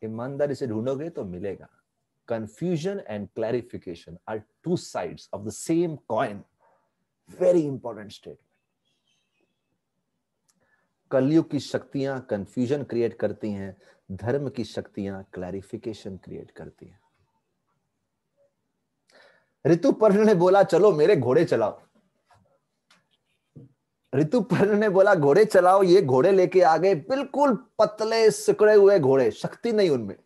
Speaker 1: ईमानदारी से ढूंढोगे तो मिलेगा। Confusion and clarification are two sides of the same coin. Very important statement. Kalyug की शक्तियां कंफ्यूजन क्रिएट करती हैं, धर्म की शक्तियां क्लैरिफिकेशन क्रिएट करती हैं। ऋतुपर्ण ने बोला चलो मेरे घोड़े चलाओ। ऋतुपर्ण ने बोला घोड़े चलाओ। ये घोड़े लेके आ गए, बिल्कुल पतले सिकुड़े हुए घोड़े, शक्ति नहीं उनमें।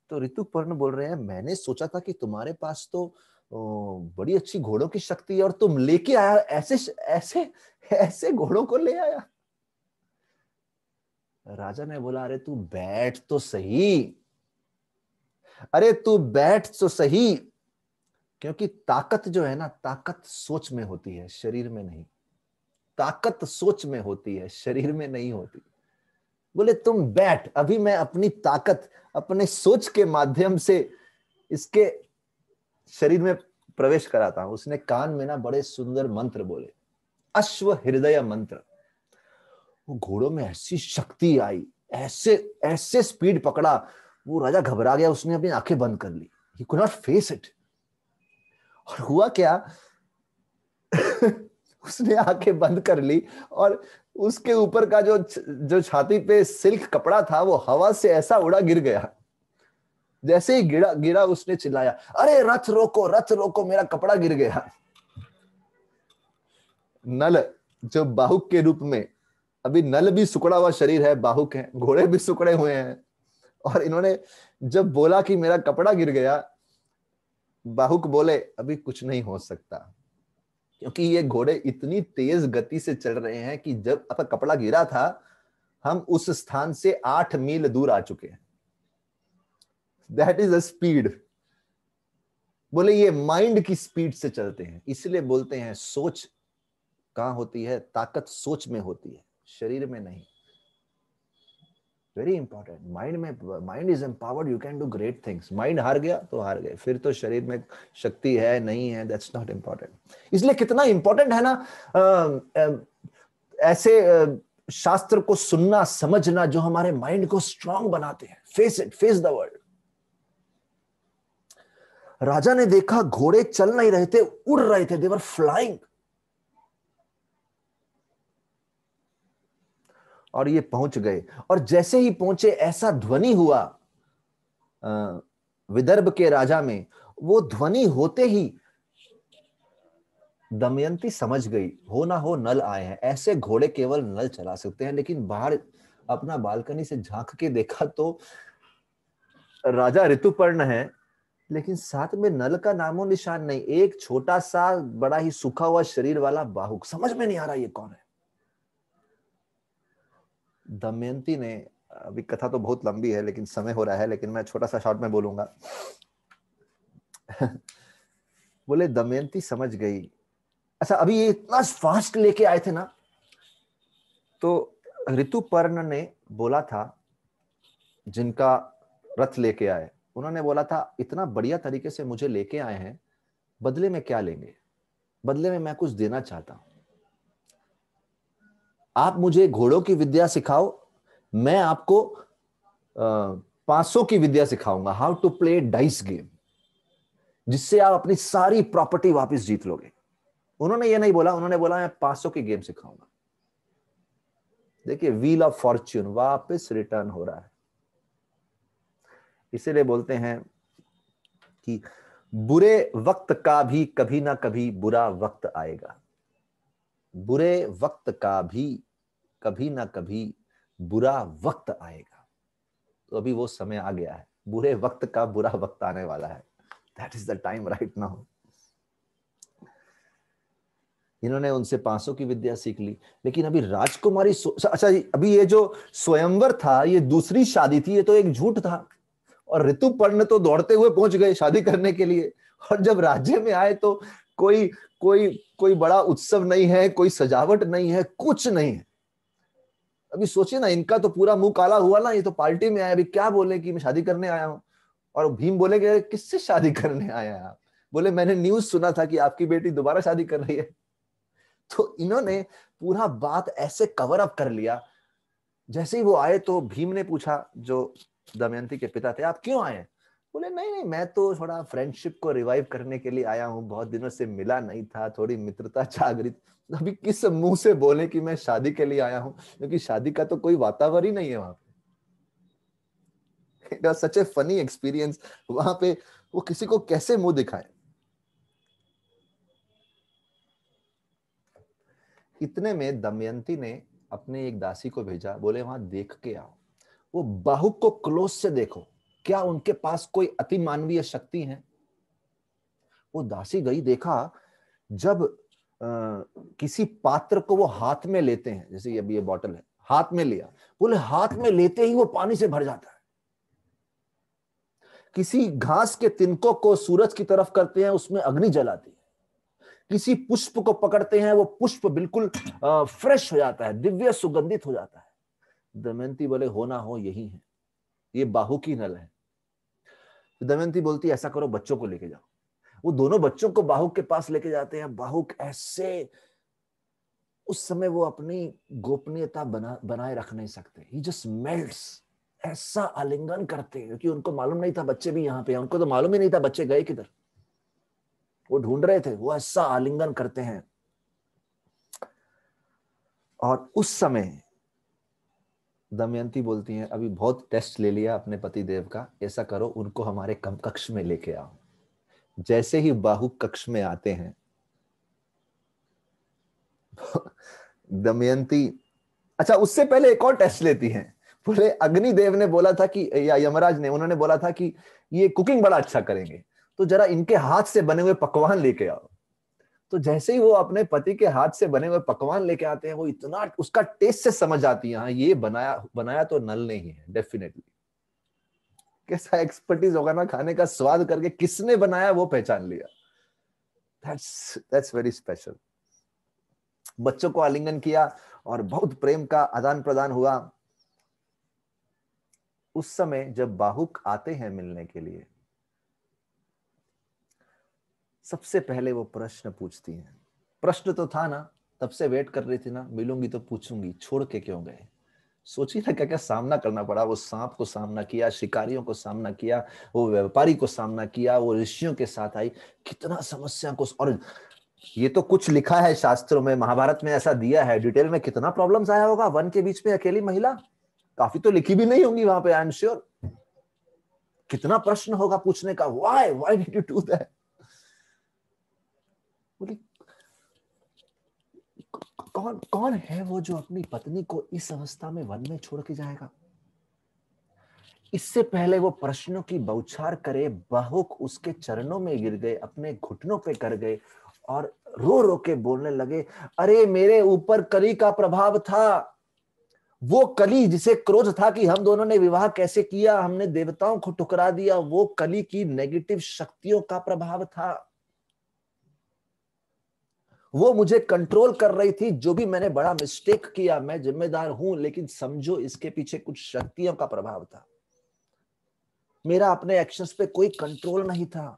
Speaker 1: तो ऋतुपर्ण बोल रहे हैं मैंने सोचा था कि तुम्हारे पास तो बड़ी अच्छी घोड़ों की शक्ति है और तुम लेके आया ऐसे ऐसे ऐसे घोड़ों को ले आया। राजा ने बोला अरे तू बैठ तो सही, अरे तू बैठ तो सही, क्योंकि ताकत जो है ना, ताकत सोच में होती है, शरीर में नहीं। ताकत सोच में होती है, शरीर में नहीं होती। बोले तुम बैठ, अभी मैं अपनी ताकत अपने सोच के माध्यम से इसके शरीर में प्रवेश कराता हूं। उसने कान में ना बड़े सुंदर मंत्र बोले, अश्व हृदय मंत्र। वो घोड़ों में ऐसी शक्ति आई, ऐसे ऐसे स्पीड पकड़ा, वो राजा घबरा गया। उसने अपनी आंखें बंद कर ली। He could not face it। और हुआ क्या उसने आंखें बंद कर ली और उसके ऊपर का जो छाती पे सिल्क कपड़ा था वो हवा से ऐसा उड़ा गिर गया। जैसे ही गिरा गिरा उसने चिल्लाया अरे रथ रोको, रथ रोको, मेरा कपड़ा गिर गया। नल जो बाहुक के रूप में, अभी नल भी सुकड़ा हुआ शरीर है, बाहुक है, घोड़े भी सुकड़े हुए हैं, और इन्होंने जब बोला कि मेरा कपड़ा गिर गया, बाहुक बोले अभी कुछ नहीं हो सकता, क्योंकि ये घोड़े इतनी तेज गति से चल रहे हैं कि जब आपका कपड़ा गिरा था हम उस स्थान से 8 मील दूर आ चुके हैं। That is a speed. बोले ये माइंड की स्पीड से चलते हैं, इसलिए बोलते हैं सोच कहां होती है, ताकत सोच में होती है, शरीर में नहीं। Very important. माइंड में, mind is empowered, you can do great things. Mind हार गया तो हार गए, फिर तो शरीर में शक्ति है नहीं है, दैट्स नॉट इंपॉर्टेंट। इसलिए कितना इंपॉर्टेंट है ना ऐसे शास्त्र को सुनना, समझना, जो हमारे माइंड को स्ट्रांग बनाते हैं। Face it, face the world. राजा ने देखा घोड़े चल नहीं रहे थे, उड़ रहे थे, दे वर फ्लाइंग। और ये पहुंच गए, और जैसे ही पहुंचे ऐसा ध्वनि हुआ विदर्भ के राजा में। वो ध्वनि होते ही दमयंती समझ गई, हो ना हो नल आए हैं। ऐसे घोड़े केवल नल चला सकते हैं। लेकिन बाहर अपना बालकनी से झांक के देखा तो राजा ऋतुपर्ण है, लेकिन साथ में नल का नामो निशान नहीं। एक छोटा सा बड़ा ही सूखा हुआ शरीर वाला बाहुक। समझ में नहीं आ रहा ये कौन है। दमयंती ने, अभी कथा तो बहुत लंबी है लेकिन समय हो रहा है, लेकिन मैं छोटा सा शॉर्ट में बोलूंगा। बोले दमयंती समझ गई। अच्छा, अभी ये इतना फास्ट लेके आए थे ना, तो ऋतुपर्ण ने बोला था, जिनका रथ लेके आए, उन्होंने बोला था इतना बढ़िया तरीके से मुझे लेके आए हैं, बदले में क्या लेंगे? बदले में मैं कुछ देना चाहता हूं। आप मुझे घोड़ों की विद्या सिखाओ, मैं आपको 500 की विद्या सिखाऊंगा, how to play dice game, जिससे आप अपनी सारी प्रॉपर्टी वापस जीत लोगे। उन्होंने ये नहीं बोला, उन्होंने बोला मैं 500 की गेम सिखाऊंगा। देखिए, व्हील ऑफ फॉर्च्यून वापस रिटर्न हो रहा है। इसीलिए बोलते हैं कि बुरे वक्त का भी कभी ना कभी बुरा वक्त आएगा। बुरे वक्त का भी कभी ना कभी बुरा वक्त आएगा। तो अभी वो समय आ गया है, बुरे वक्त का बुरा वक्त आने वाला है। That is the time right now. इन्होंने उनसे 500 की विद्या सीख ली, लेकिन अभी राजकुमारी अच्छा, अभी ये जो स्वयंवर था ये दूसरी शादी थी, ये तो एक झूठ था। और ऋतुपर्ण तो दौड़ते हुए पहुंच गए शादी करने के लिए, और जब राज्य में आए तो कोई कोई कोई बड़ा उत्सव नहीं है, कोई सजावट नहीं है, कुछ नहीं है। अभी सोचिए ना, इनका तो पूरा मुंह काला हुआ ना, ये तो पार्टी में आए, अभी क्या बोले कि मैं शादी करने आया हूं। और भीम बोले कि किससे शादी करने आया है आप? बोले मैंने न्यूज सुना था कि आपकी बेटी दोबारा शादी कर रही है। तो इन्होंने पूरा बात ऐसे कवर अप कर लिया। जैसे ही वो आए तो भीम ने पूछा, जो दमयंती के पिता थे, आप क्यों आए? बोले नहीं नहीं, मैं तो थोड़ा फ्रेंडशिप को रिवाइव करने के लिए आया हूँ, बहुत दिनों से मिला नहीं था, थोड़ी मित्रता जाग रही। अभी किस मुंह से बोले कि मैं शादी के लिए आया हूँ, क्योंकि शादी का तो कोई वातावरण ही नहीं है वहां पे। It was such A funny experience वहां पे। वो किसी को कैसे मुंह दिखाए। इतने में दमयंती ने अपने एक दासी को भेजा, बोले वहां देख के आओ, वो बाहुक को क्लोज से देखो, क्या उनके पास कोई अति मानवीय शक्ति है। वो दासी गई, देखा जब किसी पात्र को वो हाथ में लेते हैं, जैसे अभी ये बॉटल है, हाथ में लिया, बोले हाथ में लेते ही वो पानी से भर जाता है। किसी घास के तिनकों को सूरज की तरफ करते हैं, उसमें अग्नि जलाती है। किसी पुष्प को पकड़ते हैं, वो पुष्प बिल्कुल फ्रेश हो जाता है, दिव्य सुगंधित हो जाता है। दमयंती बोले होना हो यही है, ये बाहु की नल है। दमयंती बोलती है ऐसा करो, बच्चों को लेके जाओ। वो दोनों बच्चों को बाहुक के पास लेके जाते हैं। बाहुक ऐसे, उस समय वो अपनी गोपनीयता बनाए रख नहीं सकते, ही जस्ट मेल्ट्स। ऐसा आलिंगन करते हैं, क्योंकि उनको मालूम नहीं था बच्चे भी यहाँ पे हैं, उनको तो मालूम ही नहीं था बच्चे गए किधर, वो ढूंढ रहे थे। वो ऐसा आलिंगन करते हैं। और उस समय दमयंती बोलती हैं अभी बहुत टेस्ट ले लिया अपने पति देव का, ऐसा करो उनको हमारे कक्ष में लेके आओ। जैसे ही बाहु कक्ष में आते हैं, दमयंती, अच्छा उससे पहले एक और टेस्ट लेती हैं। बोले अग्निदेव ने बोला था कि, या यमराज ने, उन्होंने बोला था कि ये कुकिंग बड़ा अच्छा करेंगे, तो जरा इनके हाथ से बने हुए पकवान लेके आओ। तो जैसे ही वो अपने पति के हाथ से बने हुए पकवान लेके आते हैं, वो इतना उसका टेस्ट से समझ आती है, हाँ ये बनाया बनाया तो नल ने ही है डेफिनेटली। कैसा एक्सपर्टीज होगा ना, खाने का स्वाद करके किसने बनाया वो पहचान लिया। That's very special. बच्चों को आलिंगन किया और बहुत प्रेम का आदान प्रदान हुआ। उस समय जब बाहुक आते हैं मिलने के लिए, सबसे पहले वो प्रश्न पूछती हैं। प्रश्न तो था ना, तब से वेट कर रही थी ना, मिलूंगी तो पूछूंगी, छोड़ के क्यों गए। सोचिए ना क्या क्या सामना करना पड़ा। वो सांप को सामना किया, शिकारियों को सामना किया, वो व्यापारी को सामना किया, वो ऋषियों के साथ आई, कितना समस्या को। और ये तो कुछ लिखा है शास्त्रों में, महाभारत में ऐसा दिया है डिटेल में, कितना प्रॉब्लम्स आया होगा। वन के बीच में अकेली महिला, काफी तो लिखी भी नहीं होंगी वहां पे, आई एम श्योर। कितना प्रश्न होगा पूछने का, why why did you do that. बोली कौन कौन है वो जो अपनी पत्नी को इस अवस्था में वन में छोड़ के जाएगा। इससे पहले वो प्रश्नों की बौछार करे, बाहुक उसके चरणों में गिर गए, अपने घुटनों पे कर गए और रो रो के बोलने लगे, अरे मेरे ऊपर कली का प्रभाव था। वो कली जिसे क्रोध था कि हम दोनों ने विवाह कैसे किया, हमने देवताओं को ठुकरा दिया, वो कली की नेगेटिव शक्तियों का प्रभाव था। वो मुझे कंट्रोल कर रही थी। जो भी मैंने बड़ा मिस्टेक किया, मैं जिम्मेदार हूं, लेकिन समझो इसके पीछे कुछ शक्तियों का प्रभाव था। मेरा अपने एक्शंस पे कोई कंट्रोल नहीं था।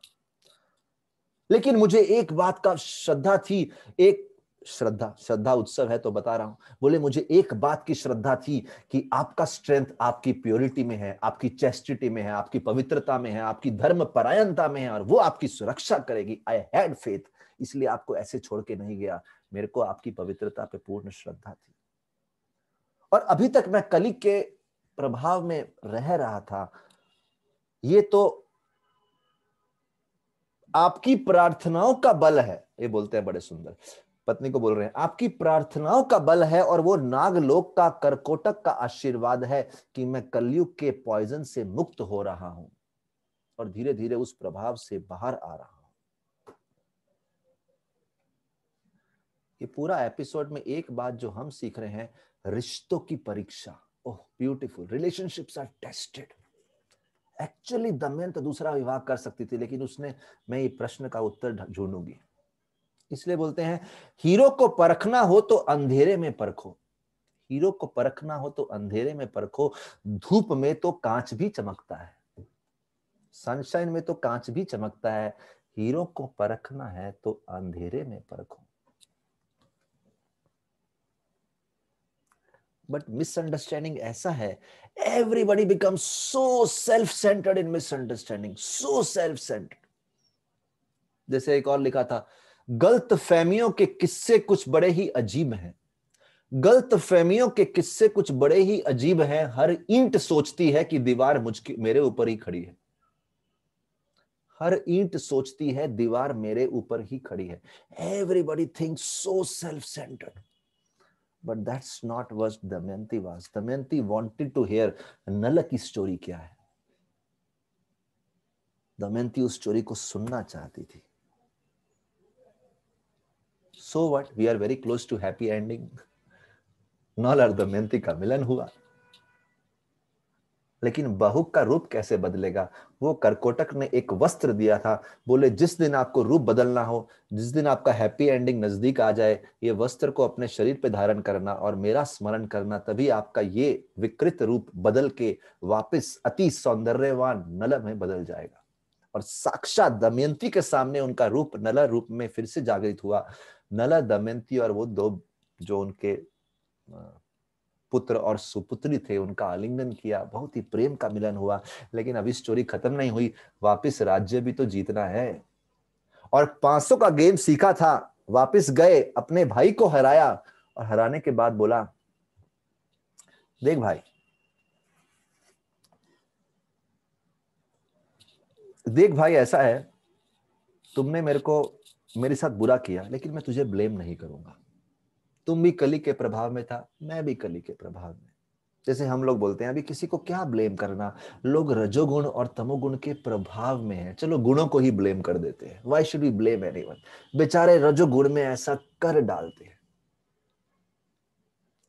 Speaker 1: लेकिन मुझे एक बात का श्रद्धा थी, एक श्रद्धा उत्सव है तो बता रहा हूं। बोले मुझे एक बात की श्रद्धा थी कि आपका स्ट्रेंथ आपकी प्योरिटी में है, आपकी चेस्टिटी में है, आपकी पवित्रता में है, आपकी धर्म परायणता में है, और वो आपकी सुरक्षा करेगी। आई हैड फेथ, इसलिए आपको ऐसे छोड़ के नहीं गया। मेरे को आपकी पवित्रता पे पूर्ण श्रद्धा थी। और अभी तक मैं कली के प्रभाव में रह रहा था। ये तो आपकी प्रार्थनाओं का बल है, ये बोलते हैं बड़े सुंदर। पत्नी को बोल रहे हैं आपकी प्रार्थनाओं का बल है, और वो नागलोक का करकोटक का आशीर्वाद है कि मैं कलयुग के पॉइजन से मुक्त हो रहा हूं और धीरे धीरे उस प्रभाव से बाहर आ रहा हूं। ये पूरा एपिसोड में एक बात जो हम सीख रहे हैं, रिश्तों की परीक्षा। Oh beautiful, relationships are tested. Actually Damayant दूसरा विवाह कर सकती थी, लेकिन उसने, मैं ये प्रश्न का उत्तर ढूंढूंगी। इसलिए बोलते हैं हीरो को परखना हो तो अंधेरे में परखो। हीरो को परखना हो तो अंधेरे में परखो। धूप में तो कांच भी चमकता है, सनशाइन में तो कांच भी चमकता है। हीरो को परखना है तो अंधेरे में परखो। बट मिसअंडरस्टैंडिंग ऐसा है, everybody become so self centred in misunderstanding, so self centred. जैसे एक और लिखा था, गलत फहमियों के किस्से कुछ बड़े ही अजीब हैं, गलत फहमियों के किस्से कुछ बड़े ही अजीब हैं, हर ईंट सोचती है कि दीवार मेरे ऊपर ही खड़ी है, हर ईंट सोचती है दीवार मेरे ऊपर ही खड़ी है। Everybody thinks so self centred, but that's not what Damayanti was. Damayanti wanted to hear Nala की स्टोरी क्या है। दमयंती उस स्टोरी को सुनना चाहती थी। So what, we are very close to happy ending. Nala और दमयंती का मिलन हुआ, लेकिन बहू का रूप कैसे बदलेगा? वो करकोटक ने एक वस्त्र दिया था, बोले जिस दिन आपको रूप बदलना हो, जिस दिन आपका हैप्पी एंडिंग नजदीक आ जाए, ये वस्त्र को अपने शरीर पे धारण करना और मेरा स्मरण करना, तभी आपका ये विकृत रूप बदल के वापस अति सौंदर्यवान नल में बदल जाएगा। और साक्षात दमयंती के सामने उनका रूप नल रूप में फिर से जागृत हुआ। नल, दमयंती और वो दो जो उनके पुत्र और सुपुत्री थे, उनका आलिंगन किया, बहुत ही प्रेम का मिलन हुआ। लेकिन अभी स्टोरी खत्म नहीं हुई, वापस राज्य भी तो जीतना है। और 500 का गेम सीखा था, वापस गए, अपने भाई को हराया, और हराने के बाद बोला, देख भाई, देख भाई, ऐसा है, तुमने मेरे साथ बुरा किया, लेकिन मैं तुझे ब्लेम नहीं करूंगा। तुम भी कली के प्रभाव में था, मैं भी कली के प्रभाव में। जैसे हम लोग बोलते हैं अभी किसी को क्या ब्लेम करना, लोग रजोगुण और तमोगुण के प्रभाव में हैं, चलो गुणों को ही ब्लेम कर देते हैं। Why should we blame anyone? बेचारे रजोगुण में ऐसा कर डालते हैं।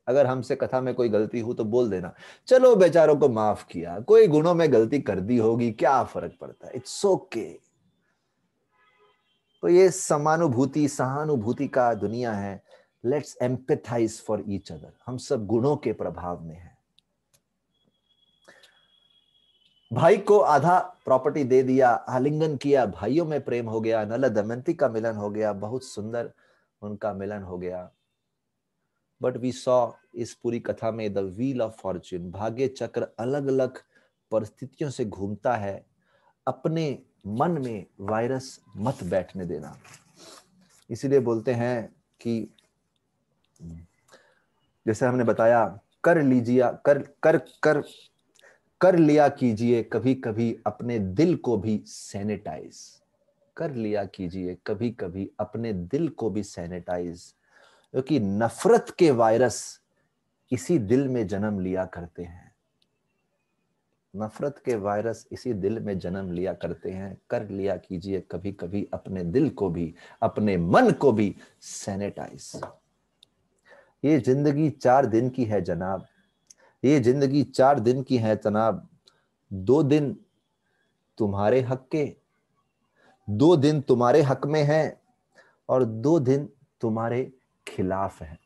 Speaker 1: अगर हमसे कथा में कोई गलती हो तो बोल देना, चलो बेचारों को माफ किया, कोई गुणों में गलती कर दी होगी, क्या फर्क पड़ता है, इट्स ओके। तो ये समानुभूति सहानुभूति का दुनिया है। Let's empathise for each other. हम सब गुणों के प्रभाव में हैं। भाई को आधा प्रॉपर्टी दे दिया, आलिंगन किया, भाइयों में प्रेम हो गया, नल दमयंती का मिलन हो गया, बहुत सुंदर उनका मिलन हो गया। बट वी सॉ इस पूरी कथा में द व्हील ऑफ फॉर्च्यून, भाग्य चक्र अलग अलग परिस्थितियों से घूमता है। अपने मन में वायरस मत बैठने देना। इसीलिए बोलते हैं कि जैसे हमने बताया, कर लीजिए, कर कर कर कर लिया कीजिए कभी कभी अपने दिल को भी सैनिटाइज। कर लिया कीजिए कभी कभी अपने दिल को भी सैनिटाइज, क्योंकि नफरत के वायरस इसी दिल में जन्म लिया करते हैं। नफरत के वायरस इसी दिल में जन्म लिया करते हैं। कर लिया कीजिए कभी कभी अपने दिल को भी, अपने मन को भी सैनिटाइज। ये जिंदगी 4 दिन की है जनाब, ये जिंदगी 4 दिन की है जनाब। 2 दिन तुम्हारे हक के, 2 दिन तुम्हारे हक में है, और 2 दिन तुम्हारे खिलाफ है।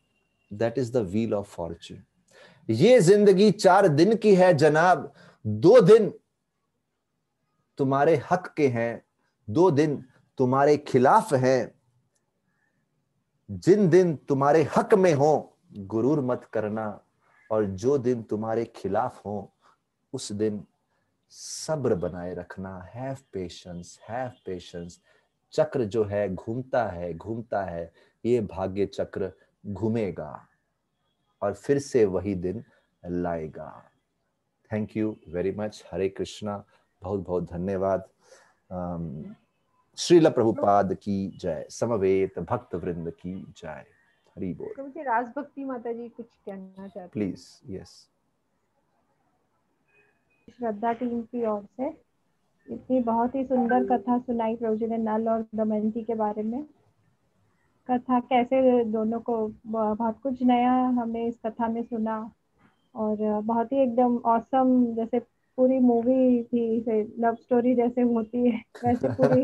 Speaker 1: That is the wheel of Fortune. ये जिंदगी 4 दिन की है जनाब, 2 दिन तुम्हारे हक के हैं, 2 दिन तुम्हारे खिलाफ हैं। जिन दिन तुम्हारे हक में हो गुरूर मत करना, और जो दिन तुम्हारे खिलाफ हो उस दिन सब्र बनाए रखना। Have patience, have patience. चक्र जो है घूमता है घूमता है, ये भाग्य चक्र घूमेगा और फिर से वही दिन लाएगा। Thank you very much. Hare Krishna, बहुत बहुत धन्यवाद। श्रील प्रभुपाद की जय, समवेत भक्त वृंद की जय। हरि बोल।
Speaker 2: तो मुझे राजभक्ति माता जी कुछ कहना चाहती हैं।
Speaker 1: प्लीज। यस।
Speaker 2: श्रद्धा टीम की ओर से इतनी बहुत ही सुंदर कथा सुनाई प्रभु जी ने नल और दमयंती के बारे में। कथा कैसे दोनों को बहुत कुछ नया हमने इस कथा में सुना, और बहुत ही एकदम ऑसम, जैसे पूरी मूवी थी, लव स्टोरी जैसे होती है वैसे पूरी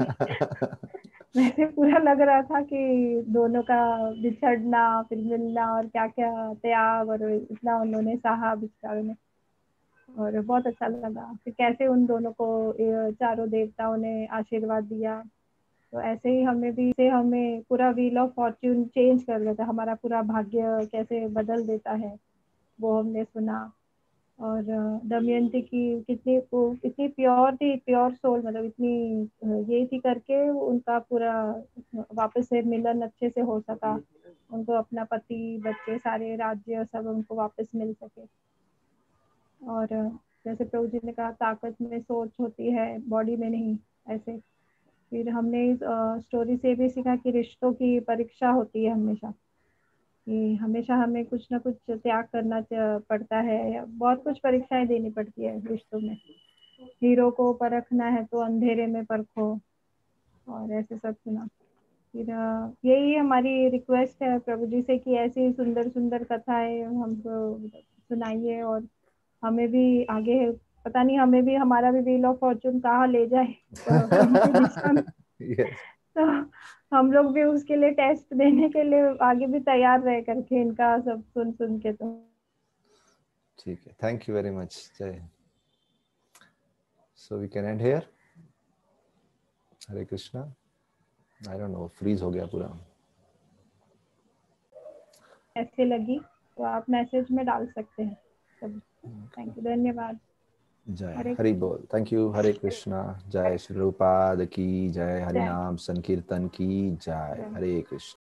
Speaker 2: वैसे पूरा लग रहा था कि दोनों का बिछड़ना फिर मिलना, और क्या क्या त्याग, और इतना उन्होंने सहा बिछड़ा में, और बहुत अच्छा लगा फिर कैसे उन दोनों को चारों देवताओं ने आशीर्वाद दिया। तो ऐसे ही हमें पूरा व्हील ऑफ फॉर्च्यून चेंज कर देता है, हमारा पूरा भाग्य कैसे बदल देता है। वो हमने सुना। और दमयंती की कितनी वो इतनी प्योर थी, प्योर सोल, मतलब इतनी ये थी करके उनका पूरा वापस से मिलन अच्छे से हो सका, उनको अपना पति बच्चे सारे राज्य सब उनको वापस मिल सके। और जैसे प्रभु जी ने कहा ताकत में सोच होती है, बॉडी में नहीं, ऐसे। फिर हमने इस स्टोरी से भी सीखा कि रिश्तों की परीक्षा होती है हमेशा, कि हमेशा हमें कुछ ना कुछ त्याग करना पड़ता है, या बहुत कुछ परीक्षाएं देनी पड़ती है रिश्तों में। हीरो को परखना है तो अंधेरे में परखो, और ऐसे सब सुना। फिर यही हमारी रिक्वेस्ट है प्रभु जी से कि ऐसी सुंदर सुंदर कथाएं हमको सुनाइए, और हमें भी आगे, पता नहीं हमें भी, हमारा भी व्हील ऑफ फॉर्चून कहाँ ले जाए प्रभु की दिशा में।
Speaker 1: यस,
Speaker 2: तो हम लोग भी उसके लिए टेस्ट देने के लिए आगे भी तैयार रहे करके, इनका सब सुन सुन के। तो
Speaker 1: ठीक है, थैंक यू वेरी मच जय। So we can end here. Hare Krishna. I don't know, freeze हो गया पूरा।
Speaker 2: ऐसे लगी तो आप मैसेज में डाल सकते हैं सब। थैंक यू, धन्यवाद।
Speaker 1: जय
Speaker 2: हरे
Speaker 1: हरि
Speaker 2: कृष्ण।
Speaker 1: बोल। Thank you. हरे कृष्णा। जय श्री रूपाद की जय। हरि
Speaker 2: जय
Speaker 1: नाम संकीर्तन की जय।
Speaker 2: जय।
Speaker 1: हरे कृष्ण।